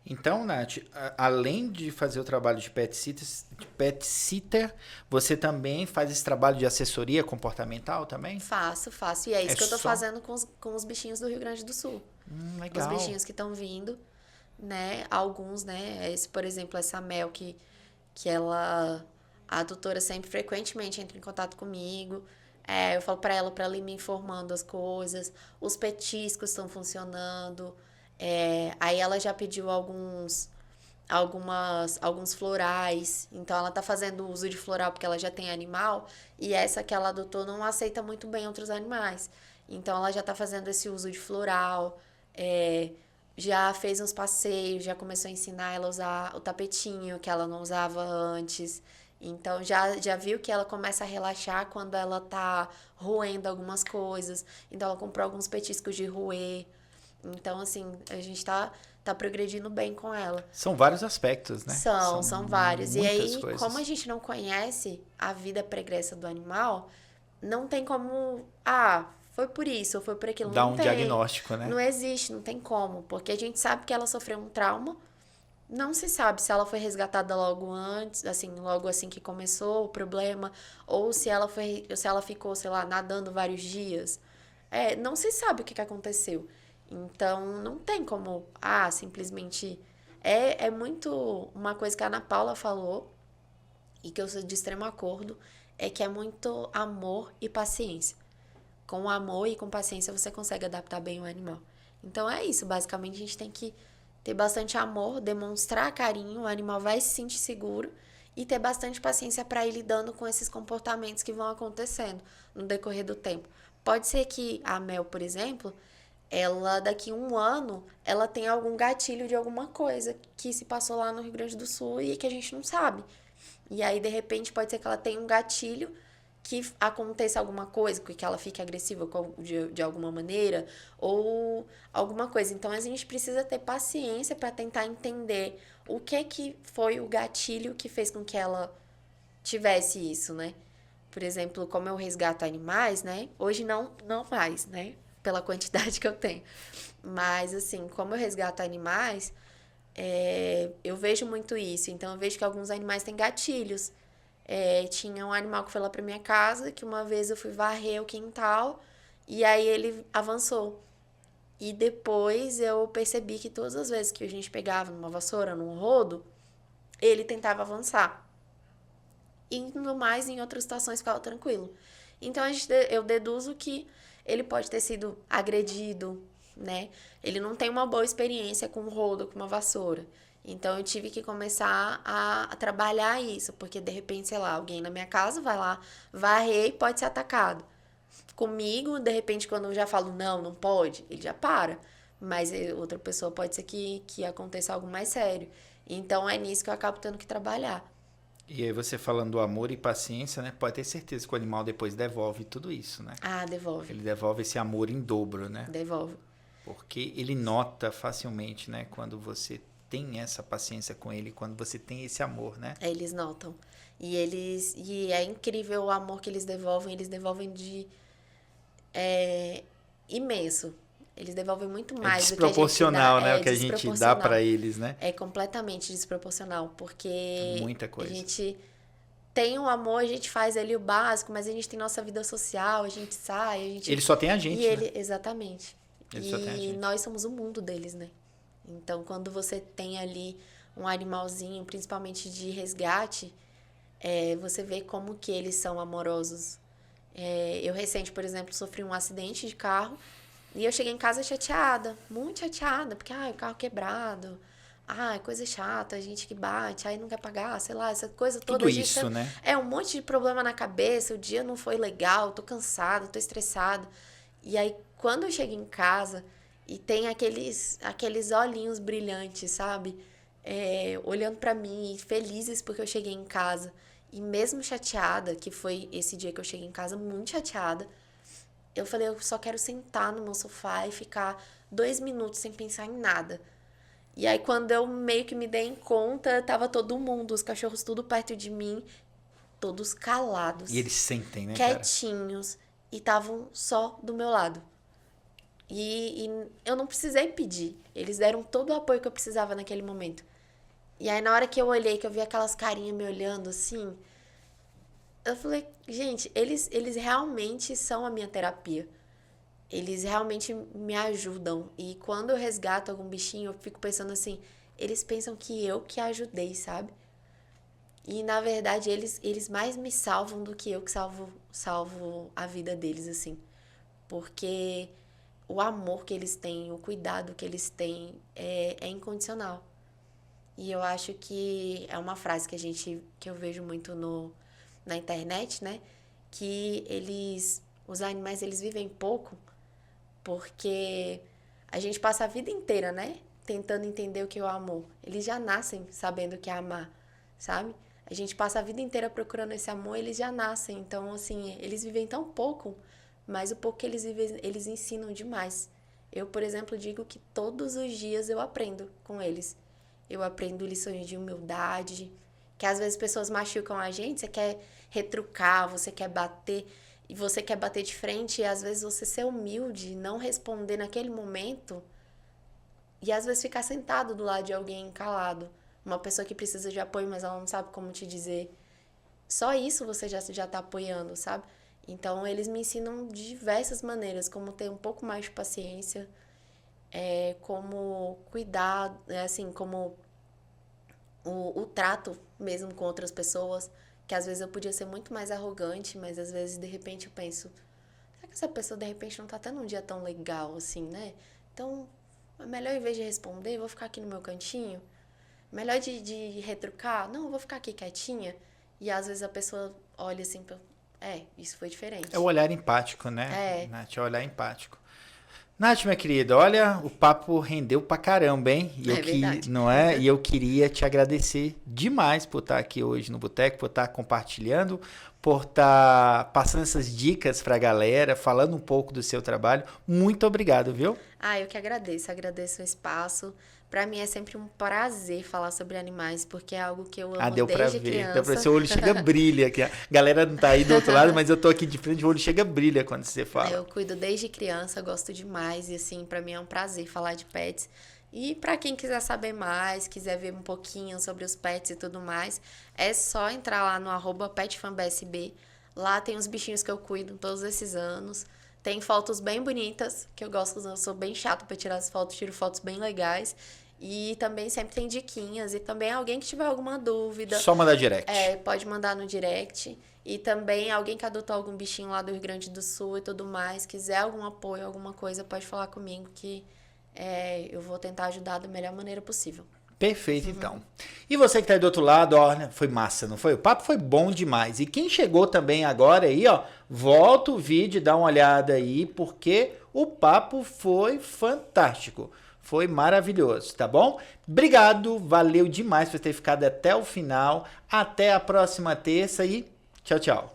Então, Nath, além de fazer o trabalho de pet sitter, você também faz esse trabalho de assessoria comportamental também? Faço. E é isso que eu tô só? fazendo com os bichinhos do Rio Grande do Sul. Legal. Os bichinhos que estão vindo, né? Alguns, né? Por exemplo, essa Mel que a tutora sempre frequentemente entra em contato comigo. Eu falo pra ela ir me informando as coisas. Os petiscos estão funcionando. Aí ela já pediu alguns florais. Então ela tá fazendo uso de floral porque ela já tem animal. E essa que ela adotou não aceita muito bem outros animais. Então ela já tá fazendo esse uso de floral. já fez uns passeios, já começou a ensinar ela a usar o tapetinho que ela não usava antes. Então já viu que ela começa a relaxar quando ela tá roendo algumas coisas. Então ela comprou alguns petiscos de roer. Então, assim, a gente tá progredindo bem com ela. São vários aspectos, né? São vários. E muitas aí, coisas. como a gente não conhece a vida pregressa do animal, não tem como. Ah, foi por isso, ou foi por aquilo. Dá Não um tem. diagnóstico, né? Não existe, não tem como. Porque a gente sabe que ela sofreu um trauma. Não se sabe se ela foi resgatada logo antes, assim, logo assim que começou o problema, ou se ela ficou, sei lá, nadando vários dias. Não se sabe o que aconteceu. Então, não tem como, simplesmente. É muito uma coisa que a Ana Paula falou, e que eu sou de extremo acordo, é que é muito amor e paciência. Com amor e com paciência você consegue adaptar bem o animal. Então é isso, basicamente a gente tem que ter bastante amor, demonstrar carinho, o animal vai se sentir seguro e ter bastante paciência para ir lidando com esses comportamentos que vão acontecendo no decorrer do tempo. Pode ser que a Mel, por exemplo, ela daqui a um ano, ela tenha algum gatilho de alguma coisa que se passou lá no Rio Grande do Sul e que a gente não sabe. E aí, de repente, pode ser que ela tenha um gatilho que aconteça alguma coisa, que ela fique agressiva de alguma maneira, ou alguma coisa. Então, a gente precisa ter paciência para tentar entender o que foi o gatilho que fez com que ela tivesse isso, né? Por exemplo, como eu resgato animais, né? Hoje não mais, né? Pela quantidade que eu tenho. Mas, assim, como eu resgato animais, eu vejo muito isso. Então, eu vejo que alguns animais têm gatilhos. Tinha um animal que foi lá pra minha casa, que uma vez eu fui varrer o quintal, e aí ele avançou. E depois eu percebi que todas as vezes que a gente pegava numa vassoura, num rodo, ele tentava avançar. E no mais, em outras situações, ficava tranquilo. Então, eu deduzo que ele pode ter sido agredido, né? Ele não tem uma boa experiência com um rodo, com uma vassoura. Então, eu tive que começar a trabalhar isso, porque de repente, sei lá, alguém na minha casa vai lá varrer e pode ser atacado. Comigo, de repente, quando eu já falo não pode, ele já para. Mas outra pessoa pode ser que aconteça algo mais sério. Então, é nisso que eu acabo tendo que trabalhar. E aí você falando do amor e paciência, né? Pode ter certeza que o animal depois devolve tudo isso, né? Devolve. Ele devolve esse amor em dobro, né? Devolve. Porque ele nota facilmente, né? Quando você tem essa paciência com ele, quando você tem esse amor, né? Eles notam. E é incrível o amor que eles devolvem de imenso. Eles devolvem muito mais do que a gente dá. Desproporcional, né? O que a gente dá desproporcional. pra eles, né? É completamente desproporcional, porque Muita coisa. a gente tem um amor, a gente faz ali o básico, mas a gente tem nossa vida social, a gente sai, a gente... Ele só tem a gente, né? Exatamente. Ele só tem a gente. Nós somos o mundo deles, né? Então, quando você tem ali um animalzinho, principalmente de resgate, você vê como que eles são amorosos. Eu recente, por exemplo, sofri um acidente de carro e eu cheguei em casa chateada, muito chateada, porque o carro quebrado, coisa chata, a gente que bate, aí não quer pagar, sei lá, essa coisa toda. Tudo isso, né? Um monte de problema na cabeça, o dia não foi legal, tô cansada, tô estressada. E aí, quando eu chego em casa e tem aqueles olhinhos brilhantes, sabe? Olhando pra mim, felizes porque eu cheguei em casa. E mesmo chateada, que foi esse dia que eu cheguei em casa muito chateada, eu falei, eu só quero sentar no meu sofá e ficar 2 minutos sem pensar em nada. E aí, quando eu meio que me dei conta, tava todo mundo, os cachorros tudo perto de mim, todos calados. E eles sentem, né, quietinhos, cara? E estavam só do meu lado. E eu não precisei pedir. Eles deram todo o apoio que eu precisava naquele momento. E aí, na hora que eu olhei, que eu vi aquelas carinhas me olhando assim, eu falei, gente, eles realmente são a minha terapia. Eles realmente me ajudam. E quando eu resgato algum bichinho, eu fico pensando assim, eles pensam que eu que ajudei, sabe? E, na verdade, eles mais me salvam do que eu que salvo a vida deles, assim. Porque o amor que eles têm, o cuidado que eles têm é incondicional. E eu acho que é uma frase que eu vejo muito na internet, né? Que os animais, eles vivem pouco porque a gente passa a vida inteira, né? tentando entender o que é o amor. Eles já nascem sabendo o que é amar, sabe? A gente passa a vida inteira procurando esse amor, eles já nascem. Então, assim, eles vivem tão pouco, mas o pouco que eles vivem, eles ensinam demais. Eu, por exemplo, digo que todos os dias eu aprendo com eles. Eu aprendo lições de humildade, que às vezes pessoas machucam a gente, você quer retrucar, você quer bater, e você quer bater de frente, e às vezes você ser humilde, não responder naquele momento, e às vezes ficar sentado do lado de alguém calado, uma pessoa que precisa de apoio, mas ela não sabe como te dizer. Só isso você já tá apoiando, sabe? Então, eles me ensinam de diversas maneiras, como ter um pouco mais de paciência, como cuidar, assim, como o trato mesmo com outras pessoas, que às vezes eu podia ser muito mais arrogante, mas às vezes, de repente, eu penso, será que essa pessoa, de repente, não tá tendo um dia tão legal, assim, né? Então, é melhor, em vez de responder, eu vou ficar aqui no meu cantinho. Melhor de retrucar, não, eu vou ficar aqui quietinha. E às vezes a pessoa olha assim, isso foi diferente. É o olhar empático, né, É. Nath? É o olhar empático. Nath, minha querida, olha, o papo rendeu pra caramba, hein? E Verdade. não é? E eu queria te agradecer demais por estar aqui hoje no Boteco, por estar compartilhando, por estar passando essas dicas pra galera, falando um pouco do seu trabalho. Muito obrigado, viu? Eu que agradeço o espaço. Pra mim é sempre um prazer falar sobre animais, porque é algo que eu amo Deu pra desde ver. criança. Deu pra ver, seu olho chega brilha aqui. A galera não tá aí do outro lado, mas eu tô aqui de frente, o olho chega brilha quando você fala. Eu cuido desde criança, gosto demais e assim, pra mim é um prazer falar de pets. E pra quem quiser saber mais, quiser ver um pouquinho sobre os pets e tudo mais, é só entrar lá no @petfanbsb. Lá tem os bichinhos que eu cuido todos esses anos. Tem fotos bem bonitas, que eu gosto, eu sou bem chata pra tirar as fotos, tiro fotos bem legais. E também sempre tem diquinhas. E também alguém que tiver alguma dúvida. Só mandar direct. Pode mandar no direct. E também alguém que adotou algum bichinho lá do Rio Grande do Sul e tudo mais, quiser algum apoio, alguma coisa, pode falar comigo que eu vou tentar ajudar da melhor maneira possível. Perfeito, então. E você que tá aí do outro lado, olha, foi massa, não foi? O papo foi bom demais. E quem chegou também agora aí, ó, volta o vídeo e dá uma olhada aí, porque o papo foi fantástico. Foi maravilhoso, tá bom? Obrigado, valeu demais por ter ficado até o final. Até a próxima terça e tchau, tchau.